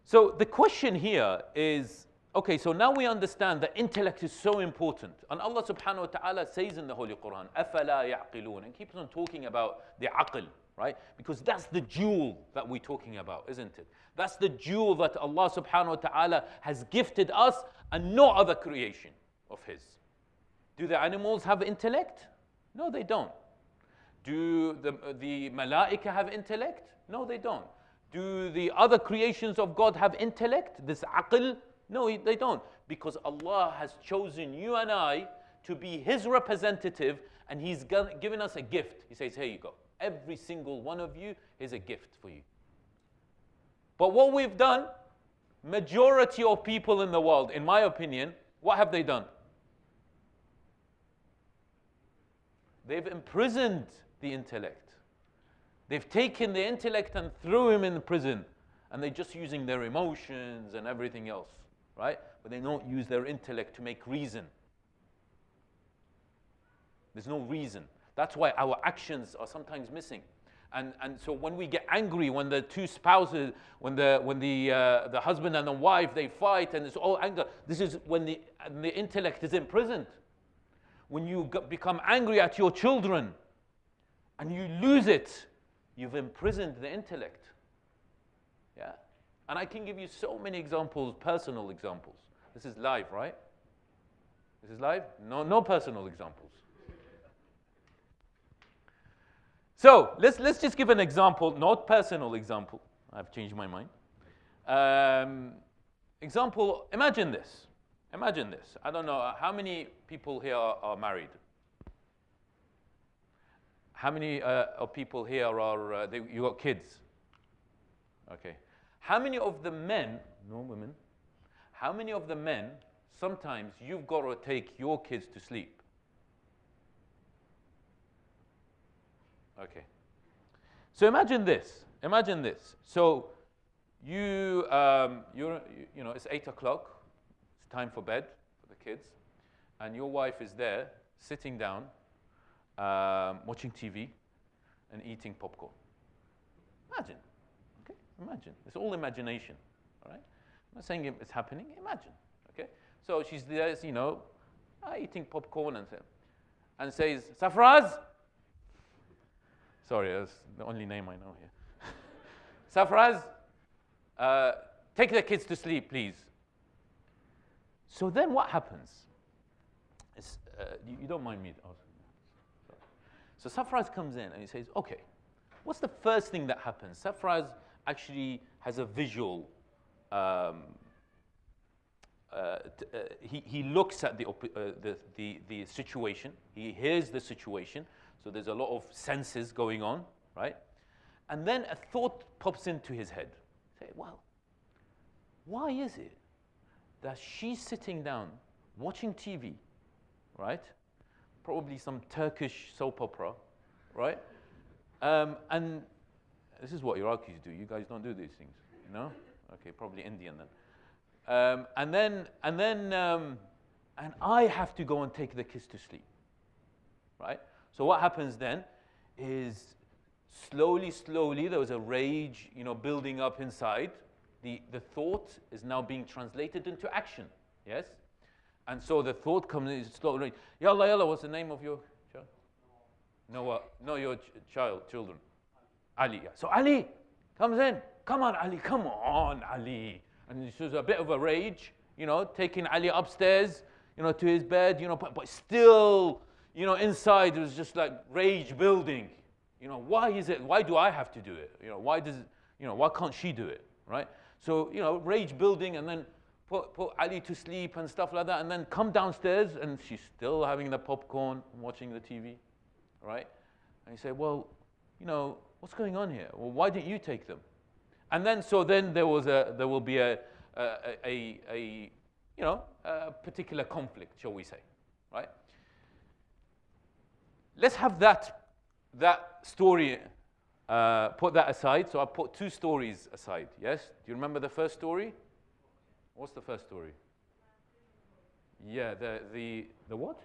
So the question here is, okay, so now we understand that intellect is so important. And Allah subhanahu wa ta'ala says in the Holy Quran, أَفَلَا يَعْقِلُونَ, and keeps on talking about the aql, right? Because that's the jewel that we're talking about, isn't it? That's the jewel that Allah subhanahu wa ta'ala has gifted us and no other creation of His. Do the animals have intellect? No, they don't. Do the malaika have intellect? No, they don't. Do the other creations of God have intellect, this aql? No, they don't. Because Allah has chosen you and I to be His representative, and He's given us a gift. He says, here you go. Every single one of you is a gift for you. But what we've done, majority of people in the world, in my opinion, what have they done? They've imprisoned the intellect. They've taken the intellect and threw him in prison, and they're just using their emotions and everything else, right? But they don't use their intellect to make reason. There's no reason. That's why our actions are sometimes missing. And so when we get angry, when the two spouses, when the husband and the wife, they fight and it's all anger, this is when the intellect is imprisoned. When you become angry at your children and you lose it, you've imprisoned the intellect. Yeah? And I can give you so many examples, personal examples. This is live, right? This is live? No personal examples. So let's just give an example, not personal example. I've changed my mind. Example, imagine this. Imagine this. I don't know, how many people here are married? How many of people here are, you got kids? Okay. How many of the men, no women, how many of the men, sometimes you've got to take your kids to sleep? Okay. So imagine this. Imagine this. So you know, it's 8 o'clock. It's time for bed for the kids, and your wife is there, sitting down, watching TV, and eating popcorn. Imagine. Okay. Imagine. It's all imagination. All right. I'm not saying it's happening. Imagine. Okay. So she's there, you know, eating popcorn and says, "Safraz." Sorry, that's the only name I know here. Safraz, take the kids to sleep, please. So then what happens? You don't mind me. So Safraz comes in and he says, okay, what's the first thing that happens? Safraz actually has a visual. He looks at the situation. He hears the situation. So there's a lot of senses going on, right? And then a thought pops into his head. Say, well, why is it that she's sitting down watching TV, right? Probably some Turkish soap opera, right? And this is what Iraqis do. You guys don't do these things, you know? Okay, probably Indian then. And I have to go and take the kids to sleep, right? So what happens then is slowly, there was a rage, you know, building up inside. The thought is now being translated into action, yes? And so the thought comes in slowly. Yalla, what's the name of your child? Noah. No, your children. Ali. So Ali comes in. Come on, Ali, come on, Ali. And there's a bit of a rage, you know, taking Ali upstairs, you know, to his bed, you know, but still, you know, inside it was just like rage building. You know, why is it? Why do I have to do it? You know, why can't she do it, right? So, you know, rage building, and then put Ali to sleep and stuff like that, and then come downstairs and she's still having the popcorn and watching the TV, right? And you say, well, you know, what's going on here? Well, why didn't you take them? And then there will be a particular conflict, shall we say, right? Let's have that story, put that aside. So I put two stories aside, yes? Do you remember the first story? What's the first story? Yeah, the what?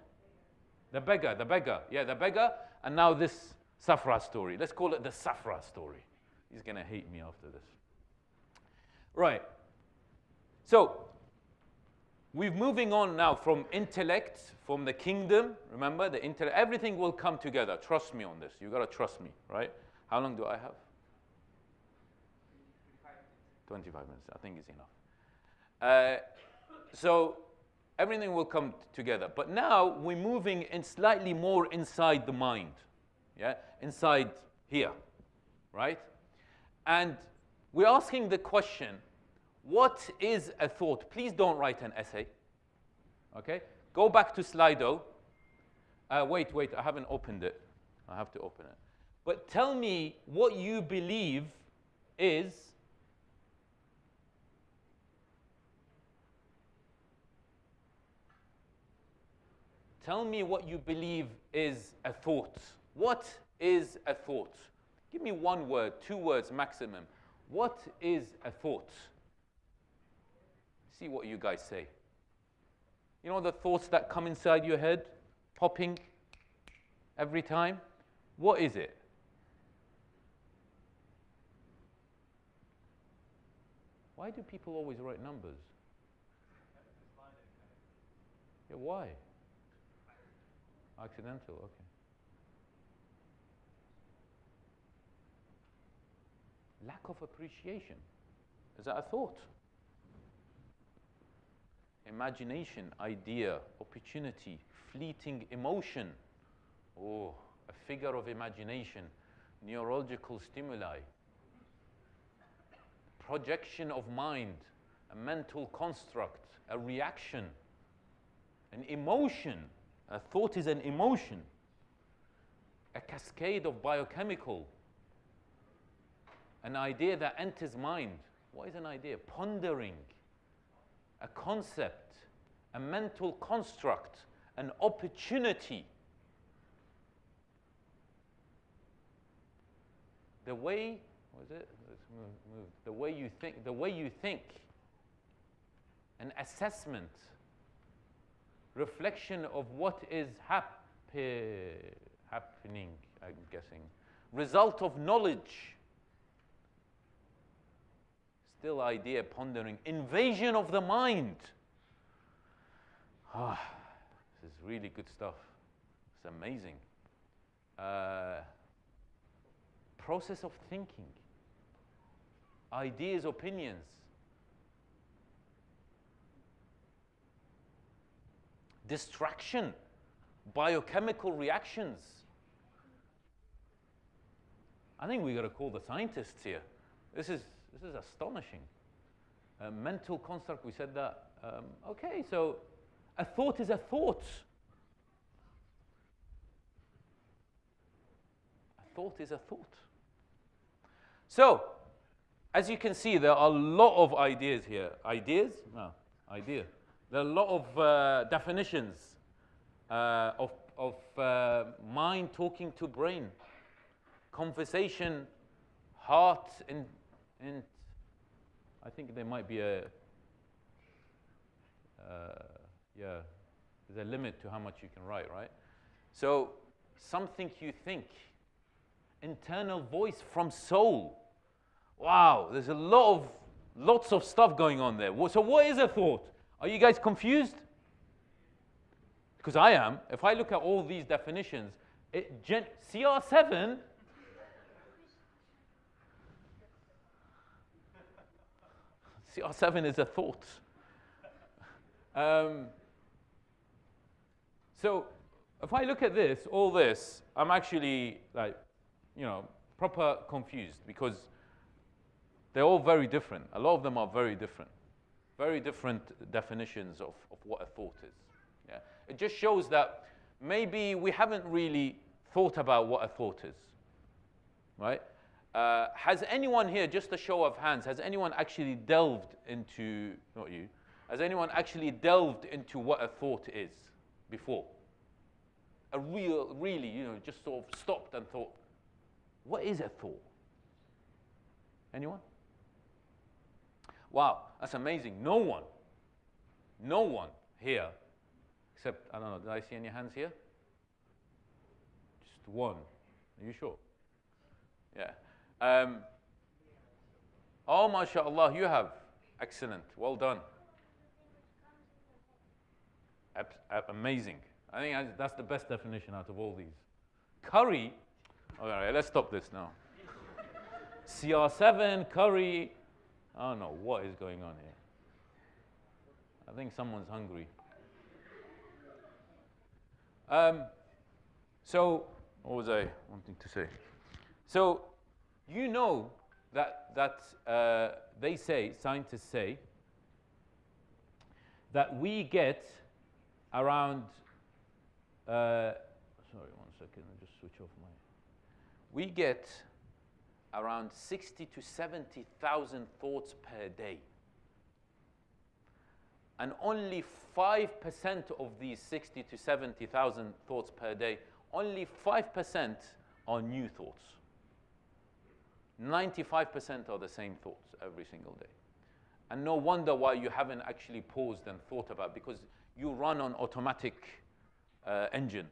The beggar. Yeah, the beggar. And now this Safra story. Let's call it the Safra story. He's going to hate me after this. Right. So we're moving on now from intellect, from the kingdom. Remember, the intellect. Everything will come together. Trust me on this. You've got to trust me, right? How long do I have? 25 minutes. I think it's enough. So everything will come together. But now we're moving in slightly more inside the mind. Yeah? Inside here. Right? And we're asking the question, what is a thought? Please don't write an essay. Okay? Go back to Slido. Wait, I haven't opened it. I have to open it. But tell me what you believe is tell me what you believe is a thought. What is a thought? Give me one word, 2 words maximum. What is a thought? See what you guys say. You know the thoughts that come inside your head, popping every time? What is it? Why do people always write numbers? Yeah, why? Accidental, okay. Lack of appreciation. Is that a thought? Imagination, idea, opportunity, fleeting emotion. Oh, a figure of imagination, neurological stimuli, projection of mind, a mental construct, a reaction, an emotion. A thought is an emotion, a cascade of biochemical, an idea that enters mind. What is an idea? Pondering, a concept, a mental construct, an opportunity. The way, what is it? Let's move. The way you think, an assessment, reflection of what is happening, I'm guessing. Result of knowledge. Still idea, pondering. Invasion of the mind. This is really good stuff. It's amazing. Process of thinking. Ideas, opinions. Distraction, biochemical reactions. I think we got to call the scientists here. This is astonishing. Mental construct, we said that. Okay, so a thought is a thought. A thought is a thought. So, as you can see, there are a lot of ideas here. Ideas? No, idea. There are a lot of definitions of mind talking to brain, conversation, heart, and I think there might be there's a limit to how much you can write, right? So something you think, internal voice from soul. Wow, there's lots of stuff going on there. So what is a thought? Are you guys confused? Because I am. If I look at all these definitions, CR7, CR7 is a thought. So if I look at this, all this, I'm actually proper confused because they're all very different. A lot of them are very different. Very different definitions of what a thought is. Yeah? It just shows that maybe we haven't really thought about what a thought is. Right? Has anyone here, just a show of hands, has anyone actually delved into, not you, has anyone actually delved into what a thought is before? Really, just sort of stopped and thought, what is a thought? Anyone? Wow, that's amazing. No one here, except, I don't know, did I see any hands here? Just one. Are you sure? Yeah. Oh, mashallah, you have. Excellent. Well done. Amazing. I think that's the best definition out of all these. Curry. All right, let's stop this now. CR7, curry. I don't know what is going on here. I think someone's hungry. So, what was I wanting to say? So, you know that they say, scientists say, that we get around, sorry, 1 second, I'll just switch off my, we get around 60 to 70,000 thoughts per day. And only 5% of these 60 to 70,000 thoughts per day, only 5% are new thoughts. 95% are the same thoughts every single day. And no wonder why you haven't actually paused and thought about, because you run on automatic engine.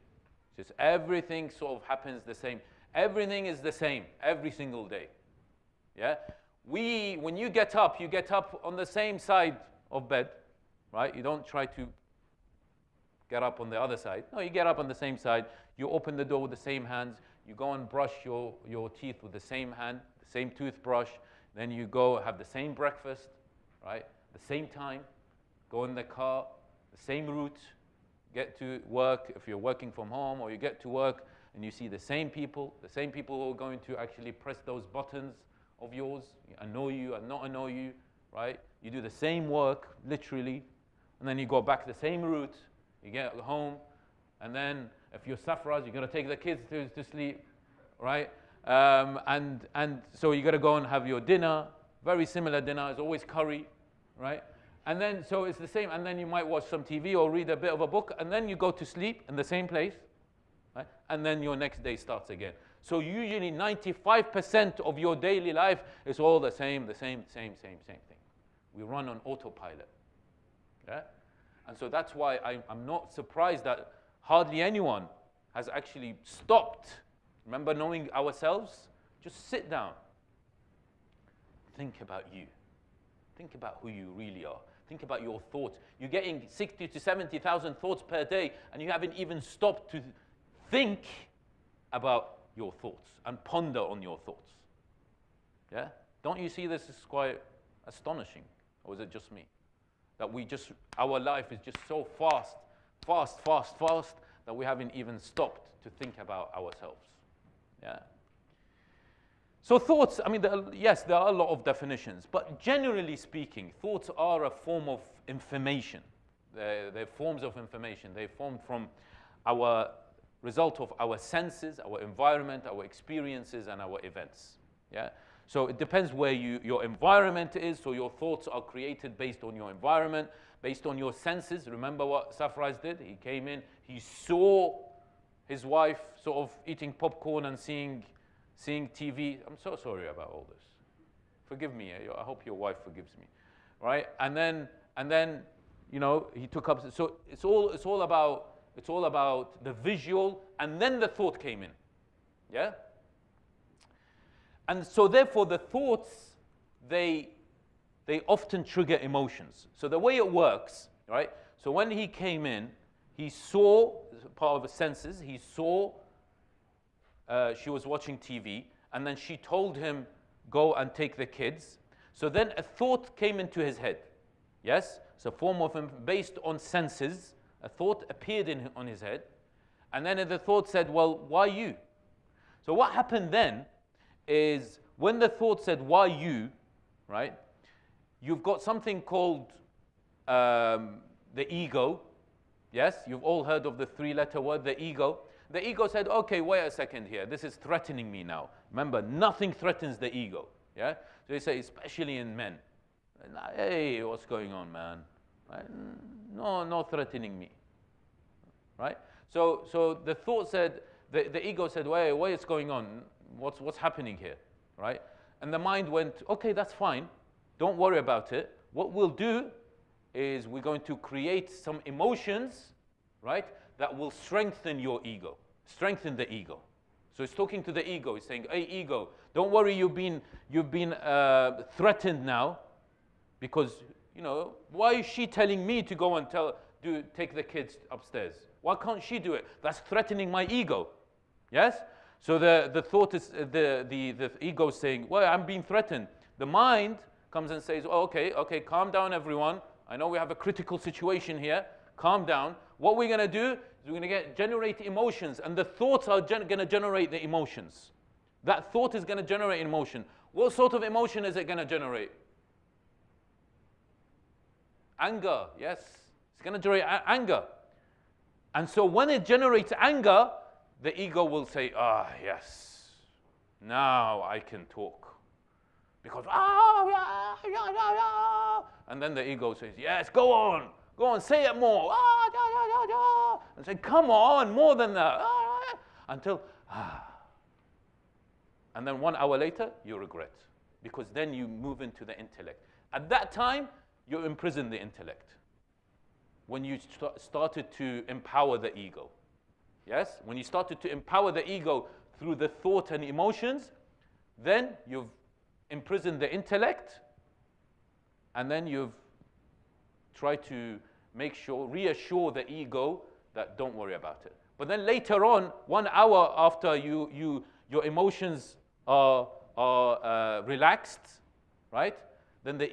Just everything sort of happens the same. Everything is the same every single day. Yeah? When you get up on the same side of bed, right? You don't try to get up on the other side. No, you get up on the same side. You open the door with the same hands. You go and brush your teeth with the same hand, the same toothbrush. Then you go have the same breakfast, right? The same time. Go in the car, the same route. Get to work if you're working from home, or you get to work and you see the same people who are going to actually press those buttons of yours, annoy you and not annoy you, right? You do the same work, literally, and then you go back the same route. You get home, and then if you're Safras, you're going to take the kids to sleep, right? And so you got to go and have your dinner. Very similar dinner. It's always curry, right? And then, so it's the same. And then you might watch some TV or read a bit of a book, and then you go to sleep in the same place, right? And then your next day starts again. So usually 95% of your daily life is all the same thing. We run on autopilot, yeah? And so that's why I'm not surprised that hardly anyone has actually stopped. Remember, knowing ourselves? Just sit down. Think about you. Think about who you really are. Think about your thoughts. You're getting 60 to 70,000 thoughts per day, and you haven't even stopped to think about your thoughts and ponder on your thoughts. Yeah? Don't you see this is quite astonishing? Or is it just me? That our life is just so fast, that we haven't even stopped to think about ourselves. Yeah? So thoughts, I mean, yes, there are a lot of definitions, but generally speaking, thoughts are a form of information. They're forms of information. They form from our result of our senses, our environment, our experiences, and our events. Yeah? So it depends where your environment is, so your thoughts are created based on your environment, based on your senses. Remember what Safraz did? He came in, he saw his wife sort of eating popcorn and seeing TV. I'm so sorry about all this. Forgive me. I hope your wife forgives me, right? And then, you know, he took up. So it's all about the visual, and then the thought came in, yeah. And so therefore, the thoughts they often trigger emotions. So the way it works, right? So when he came in, he saw, part of the senses. He saw. She was watching TV, and then she told him, go and take the kids. So then a thought came into his head. Yes? It's a form of based on senses. A thought appeared on his head. And then the thought said, well, why you? So what happened then is when the thought said, why you, right? You've got something called the ego. Yes? You've all heard of the three-letter word, the ego. The ego said, okay, wait a second here. This is threatening me now. Remember, nothing threatens the ego. Yeah? So they say, especially in men. Hey, what's going on, man? Right? No threatening me. Right? So the thought said, the ego said, wait, what's going on? What's happening here? Right? And the mind went, okay, that's fine. Don't worry about it. What we'll do is we're going to create some emotions, right, that will strengthen your ego, strengthen the ego. So he's talking to the ego. He's saying, hey, ego, don't worry, you've been threatened now, because, you know, why is she telling me to go and take the kids upstairs? Why can't she do it? That's threatening my ego. Yes? So the thought is, the ego is saying, well, I'm being threatened. The mind comes and says, oh, okay, calm down, everyone. I know we have a critical situation here. Calm down. What we're going to do is we're going to generate emotions, and the thoughts are going to generate the emotions. That thought is going to generate emotion. What sort of emotion is it going to generate? Anger, yes. It's going to generate anger. And so when it generates anger, the ego will say, yes, now I can talk. Because, and then the ego says, yes, go on, say it more. And say, come on, more than that. Until, and then 1 hour later, you regret. Because then you move into the intellect. At that time, you imprison the intellect. When you started to empower the ego. Yes? When you started to empower the ego through the thought and emotions, then you've imprisoned the intellect, and then you've tried to reassure the ego that don't worry about it. But then later on, 1 hour after your emotions are relaxed, right? Then the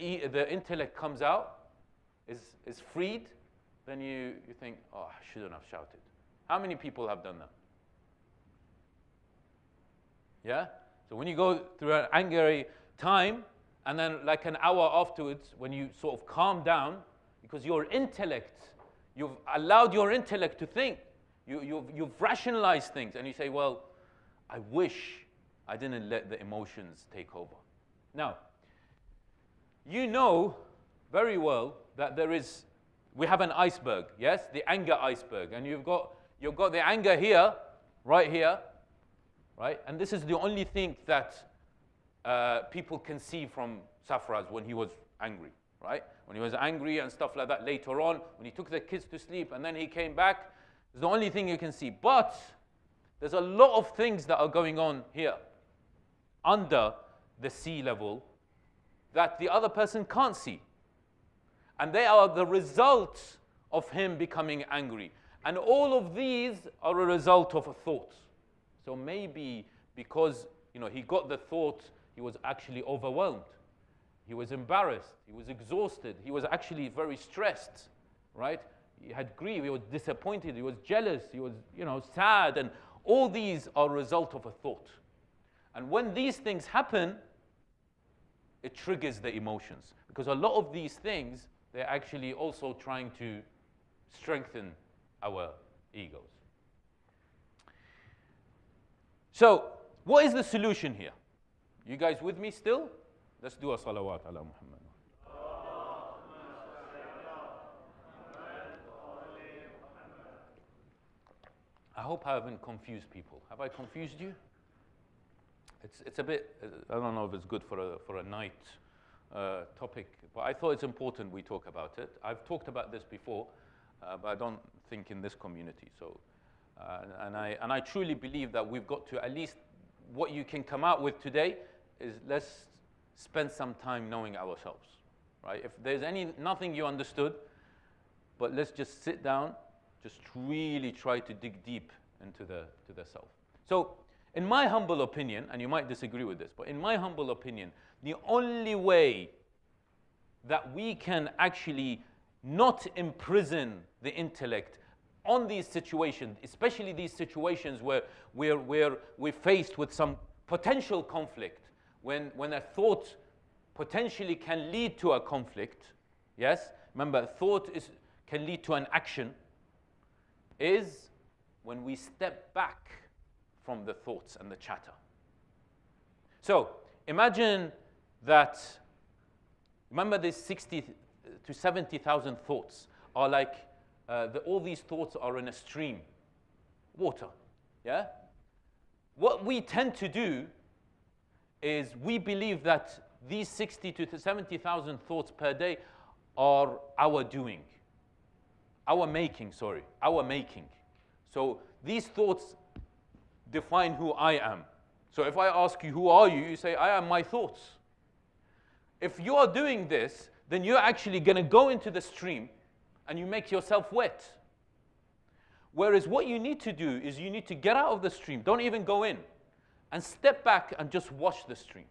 intellect comes out, is freed. Then you think, oh, I shouldn't have shouted. How many people have done that? Yeah? So when you go through an angry time, and then like an hour afterwards, when you sort of calm down, because your intellect, you've allowed your intellect to think, you've rationalized things, and you say, well, I wish I didn't let the emotions take over. Now, you know very well that we have an iceberg, yes? The anger iceberg. And you've got the anger here, right? And this is the only thing that people can see from Safraz when he was angry, right? When he was angry and stuff like that later on, when he took the kids to sleep and then he came back, it's the only thing you can see. But there's a lot of things that are going on here under the sea level that the other person can't see. And they are the result of him becoming angry. And all of these are a result of a thought. So maybe because he got the thought, he was actually overwhelmed. He was embarrassed. He was exhausted. He was actually very stressed, right? He had grief. He was disappointed. He was jealous. He was, sad. And all these are a result of a thought. And when these things happen, it triggers the emotions. Because a lot of these things, they're actually also trying to strengthen our egos. So, what is the solution here? You guys with me still? Let's do a salawat ala Muhammad. I hope I haven't confused people. Have I confused you? It's a bit, I don't know if it's good for a night topic, but I thought it's important we talk about it. I've talked about this before, but I don't think in this community. So, and I truly believe that we've got to, at least what you can come out with today is let's spend some time knowing ourselves, right? If there's nothing you understood, but let's just sit down, just really try to dig deep into the self. So, in my humble opinion, and you might disagree with this, but in my humble opinion, the only way that we can actually not imprison the intellect on these situations, especially these situations where we're faced with some potential conflict, when a thought potentially can lead to a conflict, yes? Remember, thought can lead to an action, is when we step back from the thoughts and the chatter. So, imagine that, remember these 60 to 70,000 thoughts are like, all these thoughts are in a stream, water, yeah? What we tend to do is we believe that these 60 to 70,000 thoughts per day are our doing, our making. So these thoughts define who I am. So if I ask you, who are you? You say, I am my thoughts. If you are doing this, then you're actually going to go into the stream and you make yourself wet. Whereas what you need to do is you need to get out of the stream. Don't even go in. and step back and just watch the stream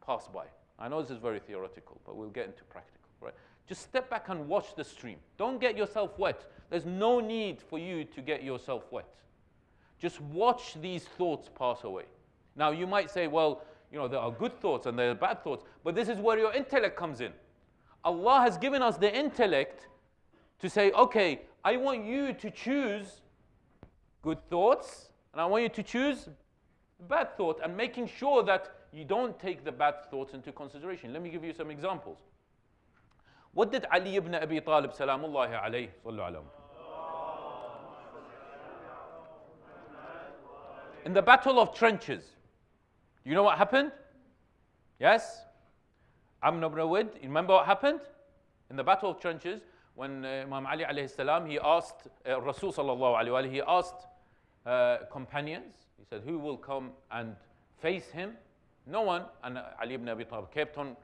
pass by. I know this is very theoretical, but we'll get into practical, right? Just step back and watch the stream. Don't get yourself wet. There's no need for you to get yourself wet. Just watch these thoughts pass away. Now, you might say, well, you know, there are good thoughts and there are bad thoughts, but this is where your intellect comes in. Allah has given us the intellect to say, okay, I want you to choose good thoughts, and I want you to choose bad thoughts, and making sure that you don't take the bad thoughts into consideration. Let me give you some examples. What did Ali ibn Abi Talib, salamullahi alayhi, sallu alayhi, in the battle of trenches, you know what happened? Yes? Amr ibn Awid, you remember what happened? In the battle of trenches, when Imam Ali alayhi salam, he asked, Rasul sallallahu alayhi wa he asked companions, he said, who will come and face him? No one. And Ali ibn Abi Talib kept on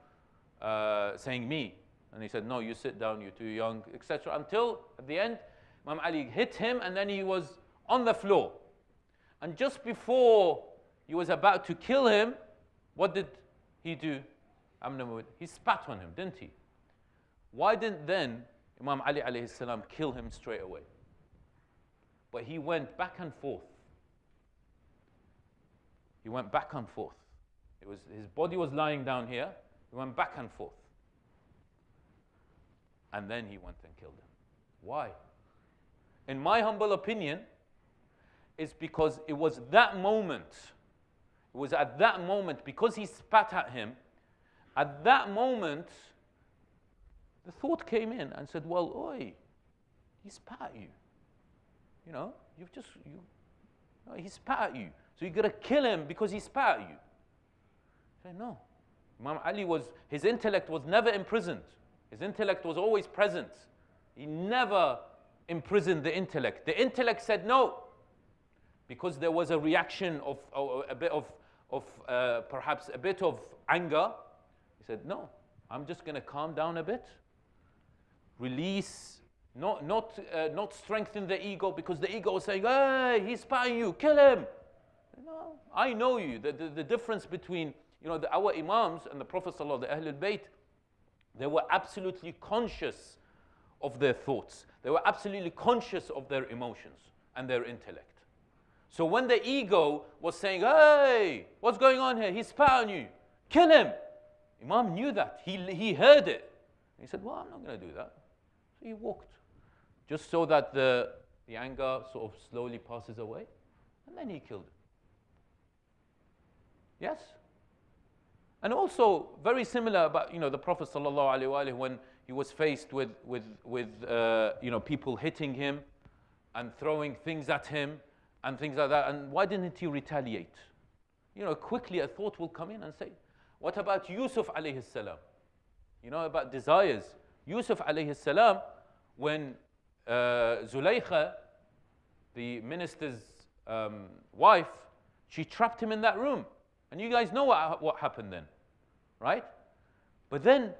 saying me. And he said, no, you sit down, you're too young, etc. Until at the end, Imam Ali hit him, and then he was on the floor. And just before he was about to kill him, what did he do? He spat on him, didn't he? Why didn't then Imam Ali alayhi salam kill him straight away? But he went back and forth. He went back and forth. His body was lying down here. He went back and forth. And then he went and killed him. Why? In my humble opinion, it's because it was that moment. It was at that moment, because he spat at him, at that moment, the thought came in and said, well, oi, he spat at you. You know, he spat at you. So you've got to kill him because he spat at you. I said, no. Imam Ali his intellect was never imprisoned. His intellect was always present. He never imprisoned the intellect. The intellect said no, because there was a reaction of perhaps a bit of anger. He said, no, I'm just going to calm down a bit, release, not strengthen the ego, because the ego was saying, hey, he's spying you, kill him. No, I know you. The difference between our Imams and the Prophet ﷺ, the Ahlul Bayt, they were absolutely conscious of their thoughts. They were absolutely conscious of their emotions and their intellect. So when the ego was saying, hey, what's going on here? He's spat on you. Kill him. Imam knew that. He heard it. He said, well, I'm not going to do that. So he walked, just so that the anger sort of slowly passes away. And then he killed him. Yes? And also, very similar about, the Prophet ﷺ, when he was faced with people hitting him and throwing things at him and things like that. And why didn't he retaliate? Quickly a thought will come in and say, what about Yusuf alayhi salam? About desires. Yusuf alayhi salam, when Zulaykha, the minister's wife, she trapped him in that room. And you guys know what happened then, right? But then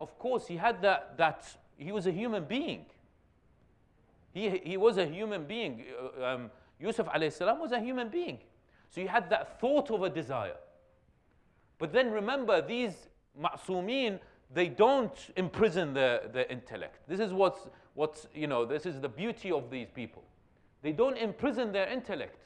of course, he had that he was a human being. He was a human being. Yusuf alayhi salam was a human being. So he had that thought of a desire. But then remember, these ma'soomeen, they don't imprison their intellect. This is this is the beauty of these people. They don't imprison their intellect.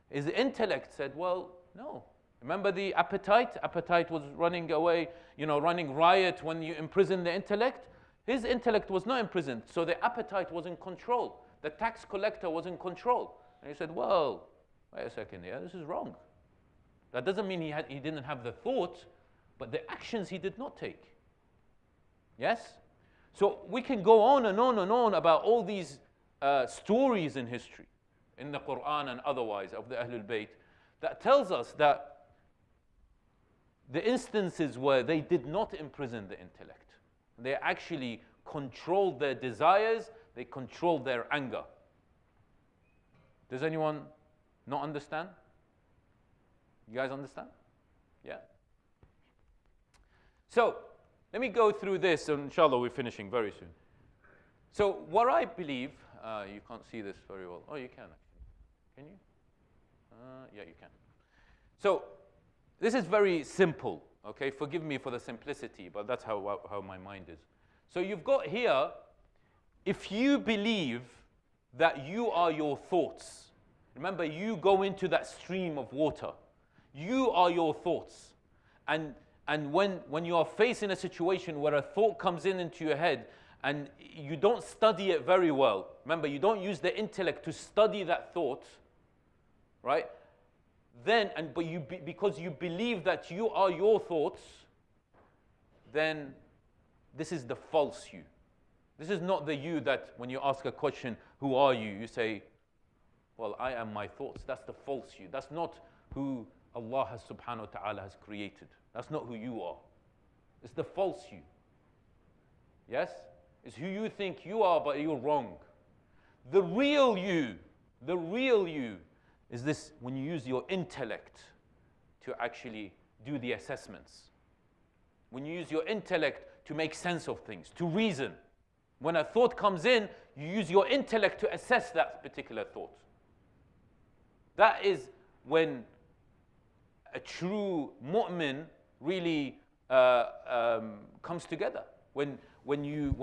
His intellect said, well, no. Remember the appetite? Appetite was running away, running riot when you imprison the intellect. His intellect was not imprisoned, so the appetite was in control. The tax collector was in control. And he said, well, wait a second here, this is wrong. That doesn't mean he didn't have the thought, but the actions he did not take. Yes? So we can go on and on and on about all these stories in history, in the Quran and otherwise, of the Ahlul Bayt, that tells us that the instances where they did not imprison the intellect, they actually controlled their desires, they controlled their anger. Does anyone not understand? You guys understand? Yeah? So, let me go through this, and inshallah we're finishing very soon. So, what I believe, you can't see this very well. Oh, you can actually. Can you? Yeah, you can. So this is very simple, okay? Forgive me for the simplicity, but that's how my mind is. So you've got here, if you believe that you are your thoughts, remember, you go into that stream of water. You are your thoughts. And when you are facing a situation where a thought comes into your head and you don't study it very well, remember, you don't use the intellect to study that thought, right? Then, because you believe that you are your thoughts, then this is the false you. This is not the you that when you ask a question, who are you? You say, well, I am my thoughts. That's the false you. That's not who Allah subhanahu wa ta'ala has created. That's not who you are. It's the false you. Yes? It's who you think you are, but you're wrong. The real you is this when you use your intellect to actually do the assessments. When you use your intellect to make sense of things, to reason. When a thought comes in, you use your intellect to assess that particular thought. That is when a true mu'min really comes together. When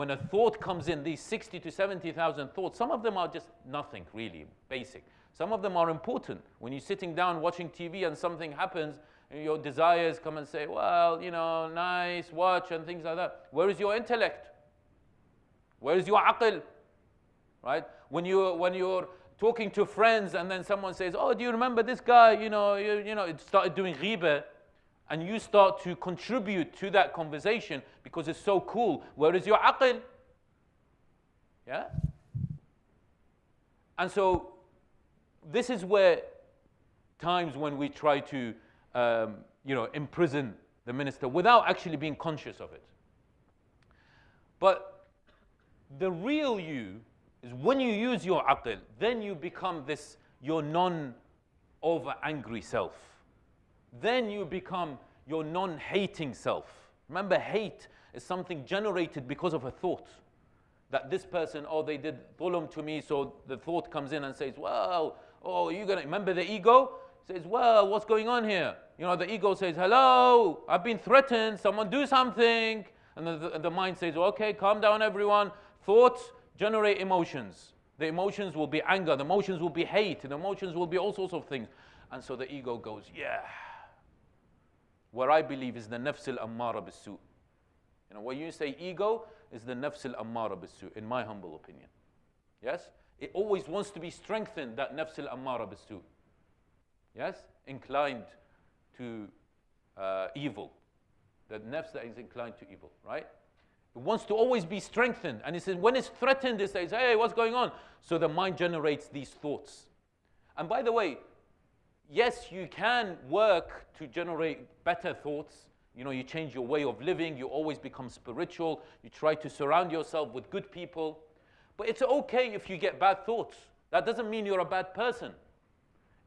a thought comes in, these 60 to 70,000 thoughts, some of them are just nothing really, basic. Some of them are important. When you're sitting down watching TV and something happens, and your desires come and say, well, you know, nice, watch, and things like that. Where is your intellect? Where is your aql? Right? When you're talking to friends and then someone says, oh, do you remember this guy? You know, it started doing ghibah. And you start to contribute to that conversation because it's so cool. Where is your aql? Yeah? And so this is where times when we try to imprison the minister without actually being conscious of it. But the real you is when you use your aql, then you become your non-over-angry self. Then you become your non-hating self. Remember, hate is something generated because of a thought. That this person, oh, they did dhulm to me, so the thought comes in and says, well, oh, you're going to, remember the ego? Says, well, what's going on here? You know, the ego says, hello, I've been threatened, someone do something. And the mind says, okay, calm down, everyone. Thoughts generate emotions. The emotions will be anger, the emotions will be hate, the emotions will be all sorts of things. And so the ego goes, yeah. Where I believe is the nafs al-ammara bis-su'. You know, when you say ego, is the nafs al-ammara bis-su', in my humble opinion. Yes? It always wants to be strengthened, that nafs al-ammara bis-su'. Yes? Inclined to evil. The nafs that is inclined to evil, right? It wants to always be strengthened. And it says, when it's threatened, it says, hey, what's going on? So the mind generates these thoughts. And by the way, yes, you can work to generate better thoughts. You know, you change your way of living. You always become spiritual. You try to surround yourself with good people. But it's okay if you get bad thoughts. That doesn't mean you're a bad person.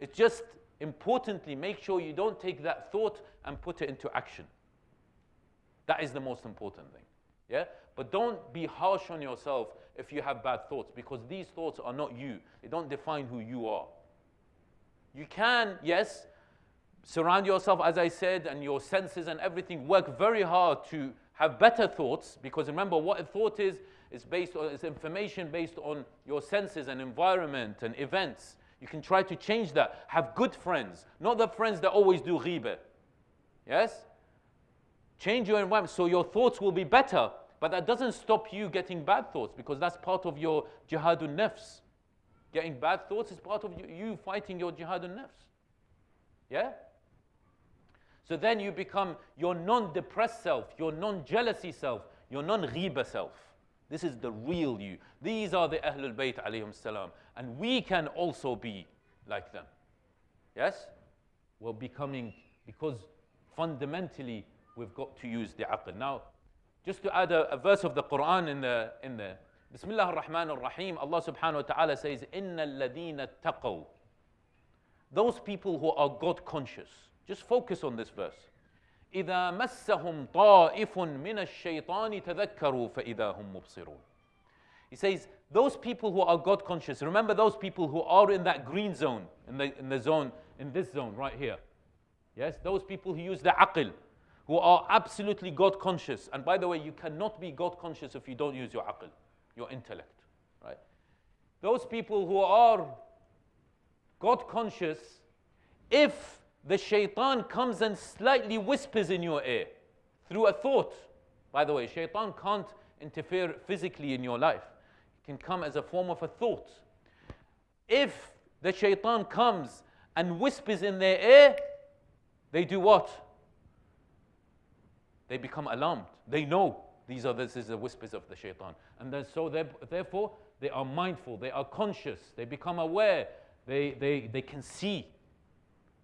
It's just, importantly, make sure you don't take that thought and put it into action. That is the most important thing. Yeah? But don't be harsh on yourself if you have bad thoughts, because these thoughts are not you. They don't define who you are. You can, yes, surround yourself, as I said, and your senses and everything, work very hard to have better thoughts, because remember what a thought is based on, it's information based on your senses and environment and events. You can try to change that. Have good friends, not the friends that always do ghibah. Yes? Change your environment so your thoughts will be better, but that doesn't stop you getting bad thoughts, because that's part of your jihadun nafs. Getting bad thoughts is part of you fighting your jihadun nafs. Yeah? So then you become your non-depressed self, your non-jealousy self, your non-ghiba self. This is the real you. These are the Ahlul Bayt alayhim salam. And we can also be like them. Yes? We're becoming, because fundamentally we've got to use the aql. Now, just to add a verse of the Quran in there. Bismillah ar-Rahman ar-Rahim, Allah subhanahu wa ta'ala says, إِنَّ الَّذِينَ اتَّقَوْا. Those people who are God conscious. Just focus on this verse. إِذَا مَسَّهُمْ طَائِفٌ مِّنَ الشَّيْطَانِ تَذَكَّرُوا فَإِذَا هُمْ مُبْصِرُونَ. He says, those people who are God conscious, remember those people who are in that green zone, in the zone in this zone right here. Yes, those people who use the aql, who are absolutely God conscious. And by the way, you cannot be God conscious if you don't use your aql, your intellect, right? Those people who are God conscious, if the shaitan comes and slightly whispers in your ear through a thought, by the way, shaitan can't interfere physically in your life. It can come as a form of a thought. If the shaitan comes and whispers in their ear, they do what? They become alarmed. They know this is the whispers of the shaitan. And then therefore, they are mindful, they are conscious, they become aware, they can see.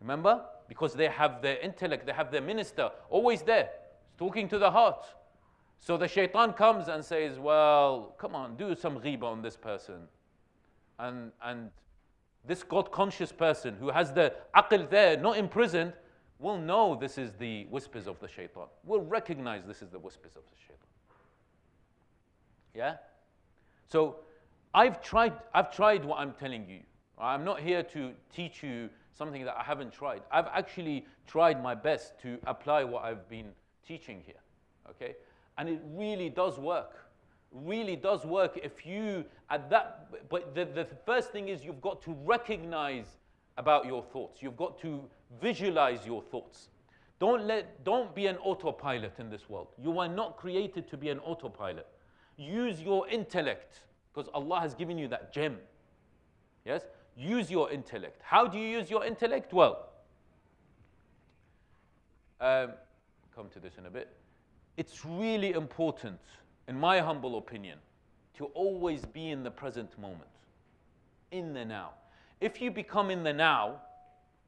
Remember? Because they have their intellect, they have their minister always there, talking to the heart. So the shaitan comes and says, well, come on, do some ghiba on this person. And this God-conscious person who has the aql there, not imprisoned, will know this is the whispers of the shaitan. Will recognize this is the whispers of the shaitan. Yeah? So I've tried what I'm telling you. I'm not here to teach you something that I haven't tried. I've actually tried my best to apply what I've been teaching here. Okay? And it really does work. Really does work if you but the first thing is you've got to recognize about your thoughts. You've got to visualize your thoughts. Don't be an autopilot in this world. You are not created to be an autopilot. Use your intellect, because Allah has given you that gem. Yes? Use your intellect. How do you use your intellect? Well, come to this in a bit. It's really important, in my humble opinion, to always be in the present moment, in the now. If you become in the now,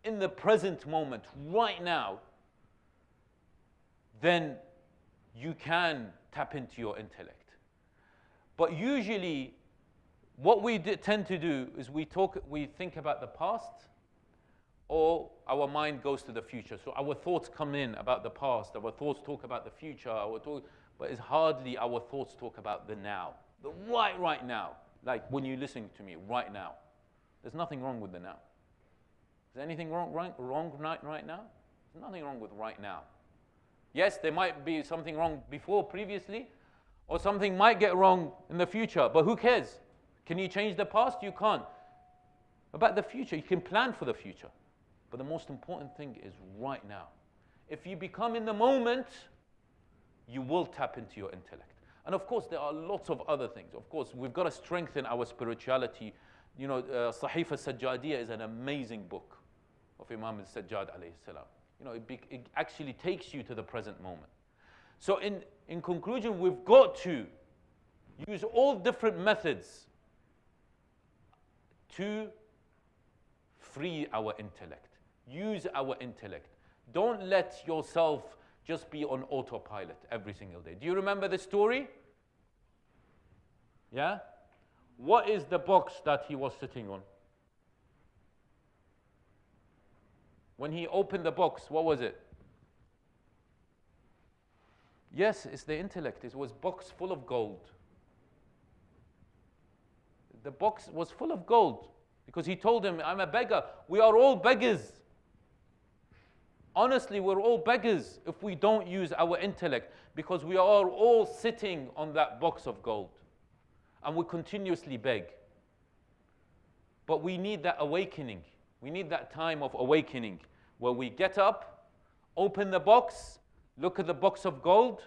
in the present moment, right now, then you can tap into your intellect. But usually, what we tend to do is we think about the past, or our mind goes to the future. So our thoughts come in about the past, our thoughts talk about the future, but it's hardly our thoughts talk about the now, the right now. Like when you listen to me, right now. There's nothing wrong with the now. Is there anything wrong right now? There's nothing wrong with right now. Yes, there might be something wrong previously, or something might get wrong in the future, but who cares? Can you change the past? You can't. About the future, you can plan for the future. But the most important thing is right now. If you become in the moment, you will tap into your intellect. And of course, there are lots of other things. Of course, we've got to strengthen our spirituality. You know, Sahif al-Sajjadiyya is an amazing book of Imam al-Sajjad alayhi salam. You know, it actually takes you to the present moment. So in conclusion, we've got to use all different methods to free our intellect. Use our intellect. Don't let yourself just be on autopilot every single day. Do you remember the story? Yeah? What is the box that he was sitting on? When he opened the box, what was it? Yes, it's the intellect. It was a box full of gold. The box was full of gold because he told him, I'm a beggar. We are all beggars. Honestly, we're all beggars if we don't use our intellect, because we are all sitting on that box of gold and we continuously beg. But we need that awakening. We need that time of awakening where we get up, open the box, look at the box of gold,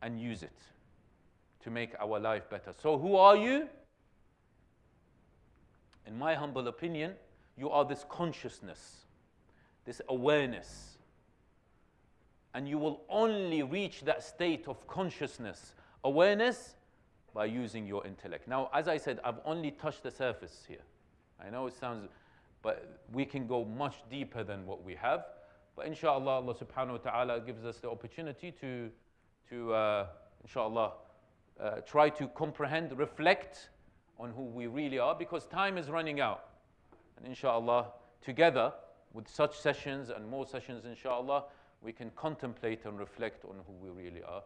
and use it to make our life better. So who are you? In my humble opinion, you are this consciousness, this awareness. And you will only reach that state of consciousness, awareness, by using your intellect. Now, as I said, I've only touched the surface here. I know it sounds, but we can go much deeper than what we have. But inshallah, Allah subhanahu wa ta'ala gives us the opportunity to inshallah, try to comprehend, reflect on who we really are, because time is running out. And inshallah, together with such sessions and more sessions, inshallah, we can contemplate and reflect on who we really are.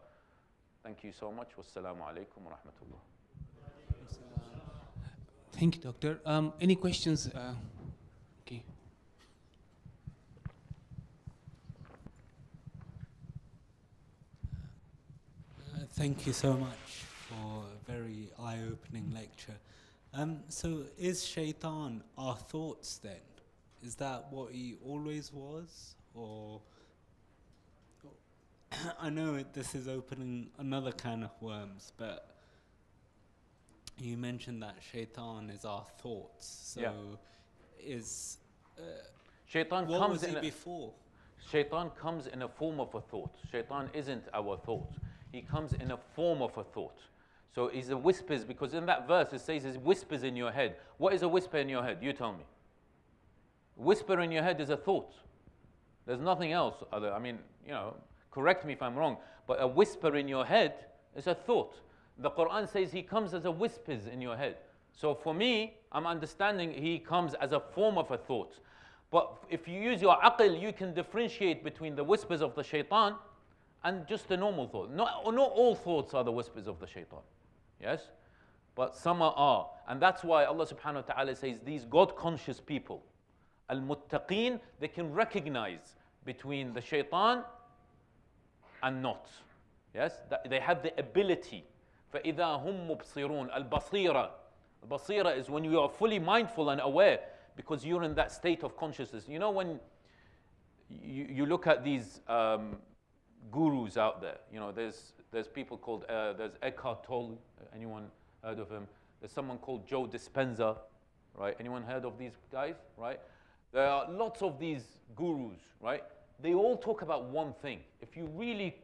Thank you so much. Wassalamu alaikum wa rahmatullah. Thank you, Doctor. Any questions? Okay. Thank you so much for a very eye-opening lecture. So is shaitan our thoughts then? Is that what he always was? Or I know this is opening another can of worms, but you mentioned that shaitan is our thoughts. So is Shaitan what comes was he in before? Shaitan comes in a form of a thought. Shaitan isn't our thought. He comes in a form of a thought. So he's a whispers, because in that verse it says it whispers in your head. What is a whisper in your head? You tell me. Whisper in your head is a thought. There's nothing else other, I mean, correct me if I'm wrong, but a whisper in your head is a thought. The Quran says he comes as a whispers in your head. So for me, I'm understanding he comes as a form of a thought. But if you use your aql, you can differentiate between the whispers of the shaitan and just the normal thought. Not all thoughts are the whispers of the shaitan. Yes? But some are. And that's why Allah subhanahu wa ta'ala says these God-conscious people, al-muttaqeen, they can recognize between the shaitan and not. Yes? They have the ability. فَإِذَا هُمْ مُبْصِرُونَ الْبَصِيرَةِ Al-basira is when you are fully mindful and aware, because you're in that state of consciousness. You know, when you look at these gurus out there, there's people called, there's Eckhart Tolle, anyone heard of him? There's someone called Joe Dispenza, right? Anyone heard of these guys, right? There are lots of these gurus, right? They all talk about one thing. If you really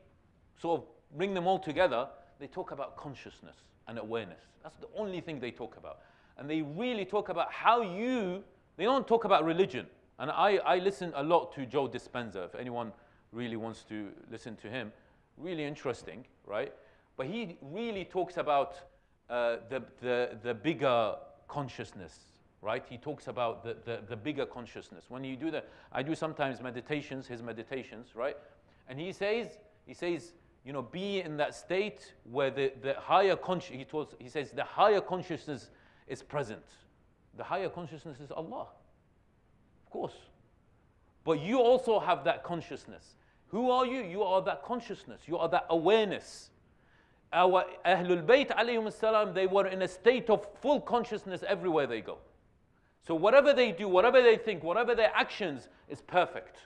sort of bring them all together, they talk about consciousness and awareness. That's the only thing they talk about. And they really talk about how they don't talk about religion. And I listen a lot to Joe Dispenza, if anyone really wants to listen to him. Really interesting, right? But he really talks about the bigger consciousness, right? He talks about the bigger consciousness. When you do that, I do sometimes meditations, his meditations, right? And he says, be in that state where the higher he says the higher consciousness is present. The higher consciousness is Allah, of course. But you also have that consciousness. Who are you? You are that consciousness. You are that awareness. Our Ahlul Bayt alayhim salam, they were in a state of full consciousness everywhere they go. So whatever they do, whatever they think, whatever their actions is perfect.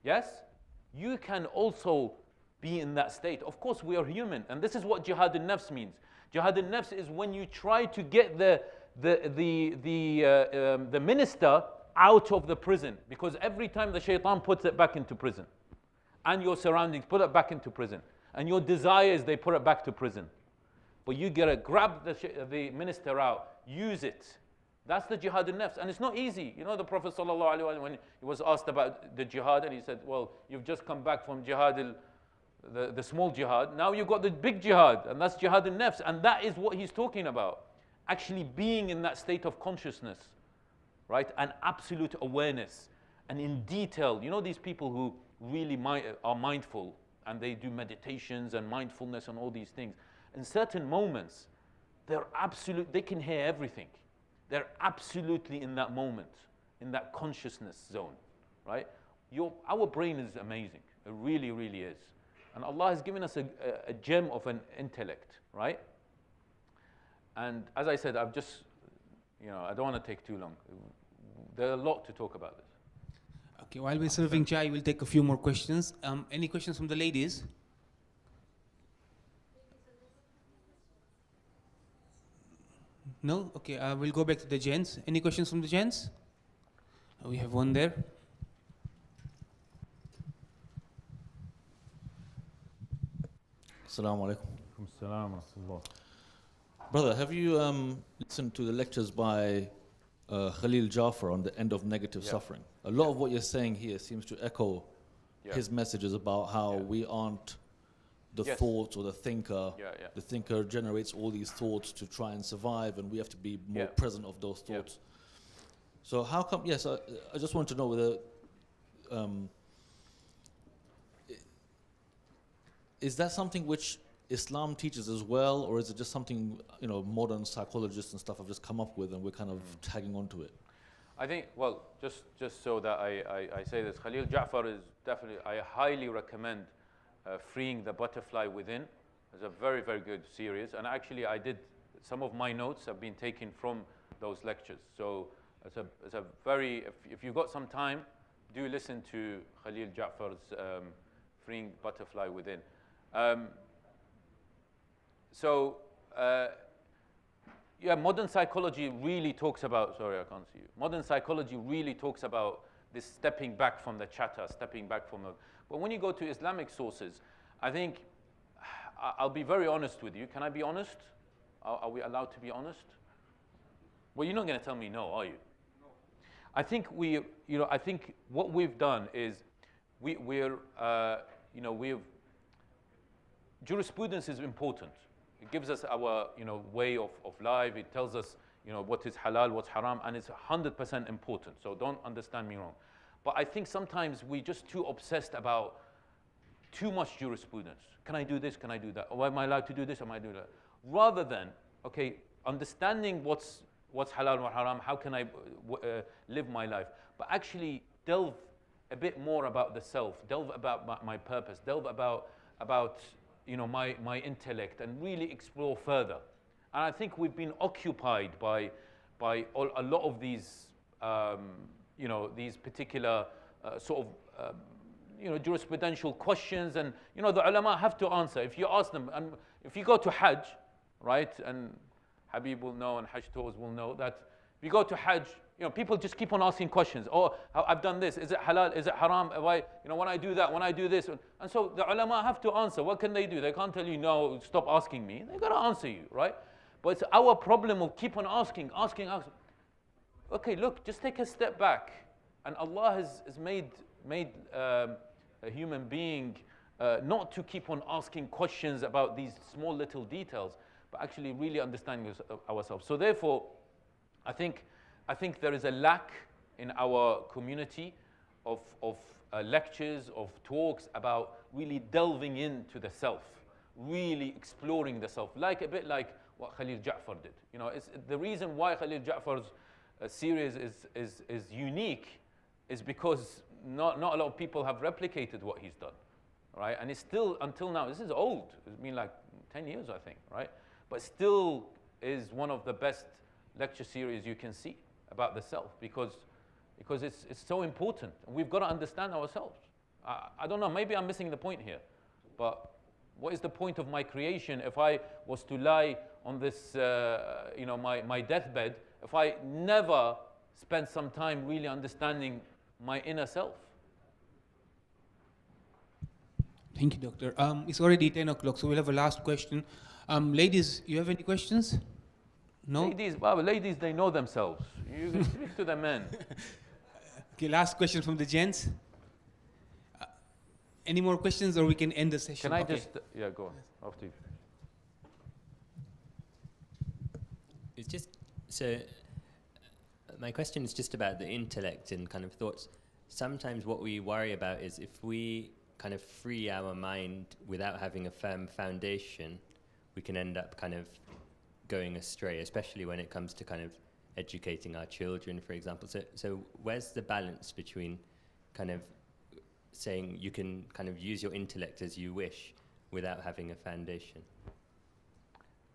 Yes? You can also be in that state. Of course, we are human, and this is what jihad al-nafs means. Jihad al-nafs is when you try to get the minister out of the prison, because every time the shaitan puts it back into prison, and your surroundings put it back into prison, and your desires, they put it back to prison. But you gotta grab the minister out, use it. That's the jihad al-nafs, and it's not easy. The Prophet ﷺ, when he was asked about the jihad, and he said, well, you've just come back from jihad the small jihad, now you've got the big jihad, and that's jihad al-nafs, and that is what he's talking about. Actually being in that state of consciousness, right? And absolute awareness, and in detail. These people who really are mindful, and they do meditations and mindfulness and all these things. In certain moments, they can hear everything. They're absolutely in that moment, in that consciousness zone, right? Our brain is amazing. It really, really is. And Allah has given us a gem of an intellect, right? And as I said, I don't want to take too long. There's a lot to talk about this. Okay, while we're serving chai, we'll take a few more questions. Any questions from the ladies? No? Okay, we'll go back to the gents. Any questions from the gents? We have one there. Assalamu alaikum. Brother, have you listened to the lectures by Khalil Jafar on the end of negative suffering? A lot of what you're saying here seems to echo his messages about how we aren't the thought or the thinker. The thinker generates all these thoughts to try and survive, and we have to be more present of those thoughts. So how come, I just want to know whether, is that something which Islam teaches as well, or is it just something, modern psychologists and stuff have just come up with and we're kind of tagging onto it? I think, well, just so that I say this, Khalil Ja'far is definitely, I highly recommend Freeing the Butterfly Within. It's a very, very good series. And actually, I did, some of my notes have been taken from those lectures. So it's a very, if you've got some time, do listen to Khalil Ja'far's Freeing Butterfly Within. Yeah, modern psychology really talks about, sorry, I can't see you. Modern psychology really talks about this stepping back from the chatter, stepping back from the, but when you go to Islamic sources, I think, I'll be very honest with you. Can I be honest? Are we allowed to be honest? Well, you're not going to tell me no, are you? No. I think I think what we've done is jurisprudence is important. It gives us our, way of life. It tells us, what is halal, what's haram, and it's 100% important. So don't understand me wrong. But I think sometimes we're just too obsessed about too much jurisprudence. Can I do this? Can I do that? Or am I allowed to do this? Am I doing that? Rather than, okay, understanding what's halal or haram, how can I live my life? But actually delve a bit more about the self, delve about my purpose, delve about my intellect, and really explore further. And I think we've been occupied by a lot of these, these particular jurisprudential questions, and the ulama have to answer. If you ask them, and if you go to Hajj, right, and Habib will know, and Hajj tours will know that if you go to Hajj, people just keep on asking questions. Oh, I've done this. Is it halal? Is it haram? When I do that, when I do this, and so the ulama have to answer. What can they do? They can't tell you no. Stop asking me. They got to answer you, right? But it's our problem of keep on asking. Okay, look, just take a step back, and Allah has made a human being not to keep on asking questions about these small little details, but actually really understanding ourselves. So therefore, I think there is a lack in our community of lectures, of talks about really delving into the self, really exploring the self, a bit like what Khalil Ja'far did. It's the reason why Khalil Ja'far's series is unique is because not a lot of people have replicated what he's done, right? And it's still, until now, this is old. It's been like 10 years, I think, right? But still is one of the best lecture series you can see about the self, because it's so important. We've got to understand ourselves. I don't know, maybe I'm missing the point here, but what is the point of my creation if I was to lie on this, my deathbed, if I never spend some time really understanding my inner self? Thank you, Doctor. It's already 10 o'clock, so we'll have a last question. Ladies, you have any questions? No? Ladies, they know themselves. You can speak to the men. Okay, last question from the gents. Any more questions, or we can end the session? Can I just, yeah, go on, after you. It's just, so my question is just about the intellect and kind of thoughts. Sometimes what we worry about is if we kind of free our mind without having a firm foundation, we can end up kind of going astray, especially when it comes to kind of educating our children, for example. So where's the balance between kind of saying you can kind of use your intellect as you wish without having a foundation?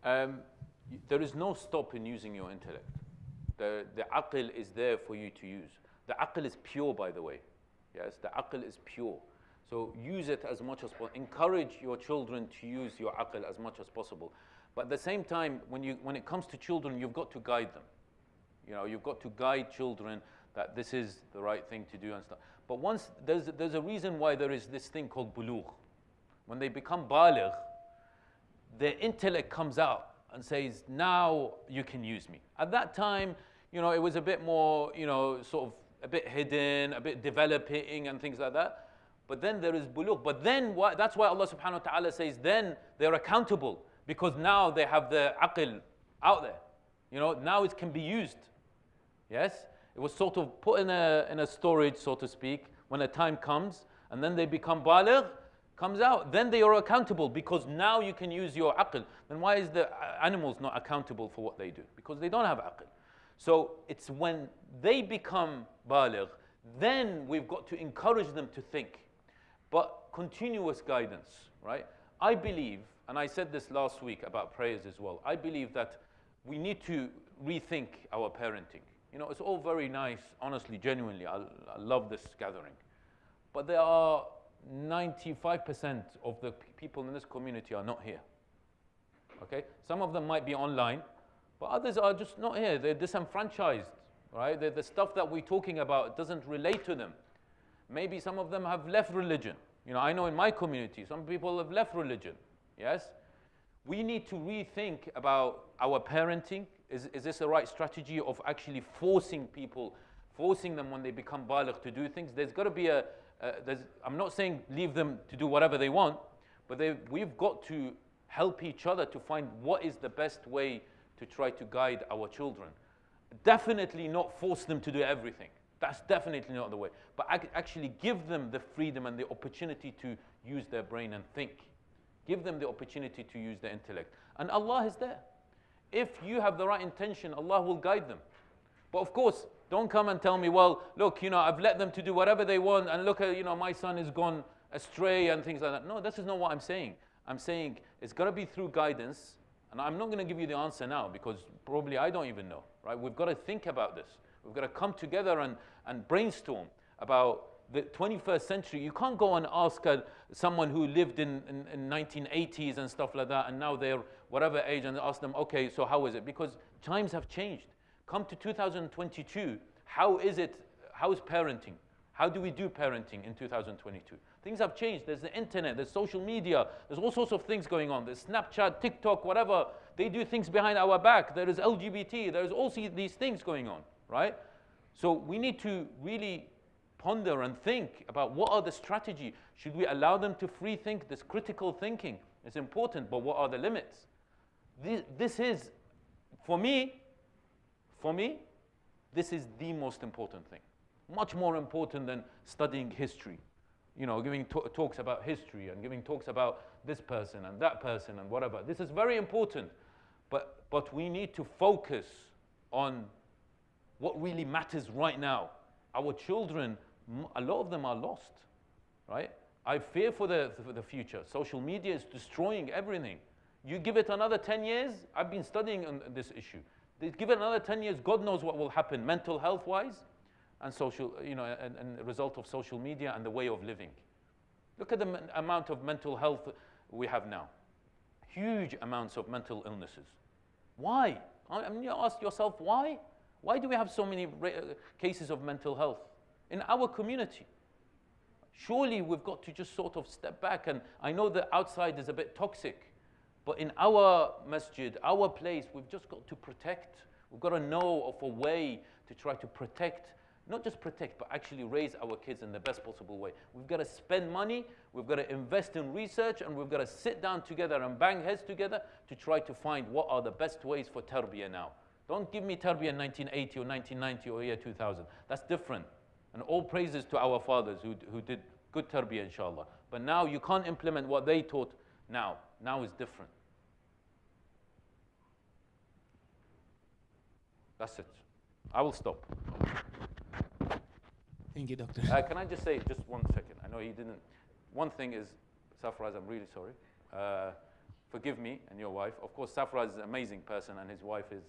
There is no stop in using your intellect. The aql is there for you to use. The aql is pure, by the way. Yes, the aql is pure. So use it as much as possible. Encourage your children to use your aql as much as possible. But at the same time, when it comes to children, you've got to guide them. You've got to guide children that this is the right thing to do and stuff. But once there's a reason why there is this thing called bulugh. When they become baligh, their intellect comes out and says, now you can use me. At that time, it was a bit more, sort of a bit hidden, a bit developing and things like that. But then there is bulugh. But then that's why Allah subhanahu wa ta'ala says, then they're accountable, because now they have the aql out there. Now it can be used. Yes? It was sort of put in a storage, so to speak, when a time comes, and then they become baligh, comes out. Then they are accountable, because now you can use your aql. Then why is the animals not accountable for what they do? Because they don't have aql. So it's when they become baligh, then we've got to encourage them to think. But continuous guidance, right? I believe and I said this last week about prayers as well, I believe that we need to rethink our parenting. You know, it's all very nice, honestly, genuinely, I love this gathering. But there are 95% of the people in this community are not here. Okay? Some of them might be online, but others are just not here. They're disenfranchised, right? The stuff that we're talking about doesn't relate to them. Maybe some of them have left religion. You know, I know in my community, some people have left religion, yes? We need to rethink about our parenting. Is this the right strategy of actually forcing people, forcing them when they become baligh to do things? There's got to be I'm not saying leave them to do whatever they want, but we've got to help each other to find what is the best way to try to guide our children. Definitely not force them to do everything. That's definitely not the way. But actually give them the freedom and the opportunity to use their brain and think. Give them the opportunity to use their intellect. And Allah is there. If you have the right intention, Allah will guide them. But of course, don't come and tell me, well, look, you know, I've let them to do whatever they want, and look at, you know, my son has gone astray and things like that. No, this is not what I'm saying. I'm saying it's got to be through guidance, and I'm not going to give you the answer now because probably I don't even know, right? We've got to think about this. We've got to come together and brainstorm about the 21st century. You can't go and ask someone who lived in 1980s and stuff like that, and now they're whatever age, and ask them, okay, so how is it? Because times have changed. Come to 2022, how is parenting? How do we do parenting in 2022? Things have changed. There's the internet, there's social media, there's all sorts of things going on. There's Snapchat, TikTok, whatever. They do things behind our back. There is LGBT, there's also these things going on, right? So we need to really ponder and think about what are the strategy. Should we allow them to free think? This critical thinking is important, but what are the limits? This is, for me, this is the most important thing. Much more important than studying history. You know, giving talks about history and giving talks about this person and that person and whatever. This is very important, but we need to focus on what really matters right now. Our children, a lot of them are lost, right? I fear for the future. Social media is destroying everything. You give it another 10 years, I've been studying on this issue. Give it another 10 years, God knows what will happen mental health-wise and social, you know, and the result of social media and the way of living. Look at the amount of mental health we have now. Huge amounts of mental illnesses. Why? I mean, you ask yourself, why? Why do we have so many cases of mental health in our community? Surely we've got to just sort of step back, and I know the outside is a bit toxic, but in our masjid, our place, we've just got to protect. We've got to know of a way to try to protect, not just protect, but actually raise our kids in the best possible way. We've got to spend money, we've got to invest in research, and we've got to sit down together and bang heads together to try to find what are the best ways for tarbiyah now. Don't give me tarbiyah in 1980 or 1990 or year 2000. That's different. And all praises to our fathers who did good tarbiyah, inshallah. But now you can't implement what they taught now. Now is different. That's it. I will stop. Thank you, Doctor. Can I just say, just 1 second? I know you didn't. One thing is, Safraz, I'm really sorry. Forgive me and your wife. Of course, Safraz is an amazing person, and his wife is,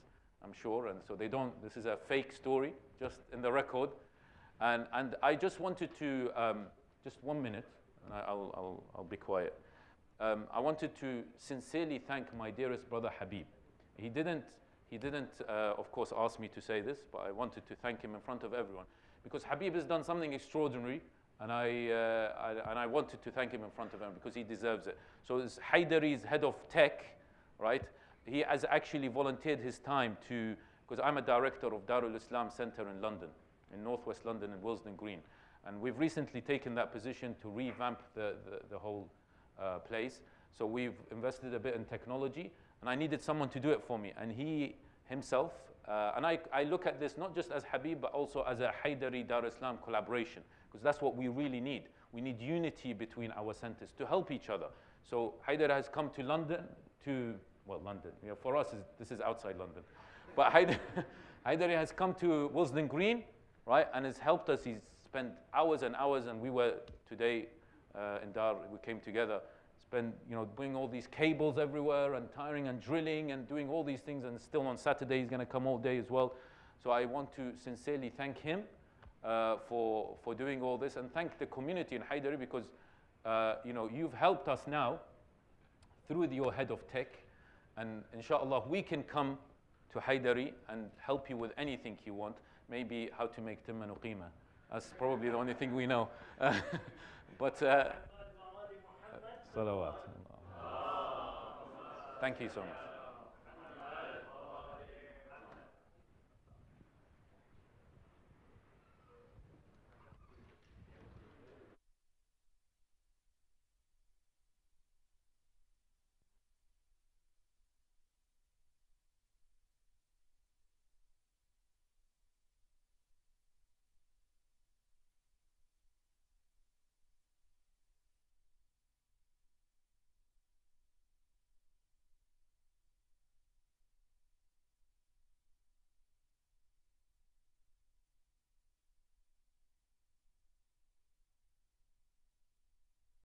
I'm sure. And so they don't, this is a fake story, just in the record. And I just wanted to, just 1 minute, and I'll be quiet. I wanted to sincerely thank my dearest brother Habib. He didn't, of course, ask me to say this, but I wanted to thank him in front of everyone, because Habib has done something extraordinary, and I wanted to thank him in front of him because he deserves it. So it's Hyderi's head of tech, right? He has actually volunteered his time to, because I'm a director of Darul Islam Center in London, in northwest London in Willesden Green, and we've recently taken that position to revamp the whole place. So we've invested a bit in technology, and I needed someone to do it for me. And he himself, and I look at this not just as Habib, but also as a Hyderi Dar Islam collaboration, because that's what we really need. We need unity between our centers to help each other. So Hyderi has come to London London, you know, for us, this is outside London. But Hyderi has come to Willesden Green, right, and has helped us. He's spent hours and hours, and we were today in Dar, we came together, spend, doing all these cables everywhere and tiring and drilling and doing all these things, and still on Saturday he's going to come all day as well. So I want to sincerely thank him for doing all this, and thank the community in Hyderi, because you've helped us now through your head of tech, and inshallah we can come to Hyderi and help you with anything you want, maybe how to make timma nuqima. That's probably the only thing we know. But salawat. Thank you so much.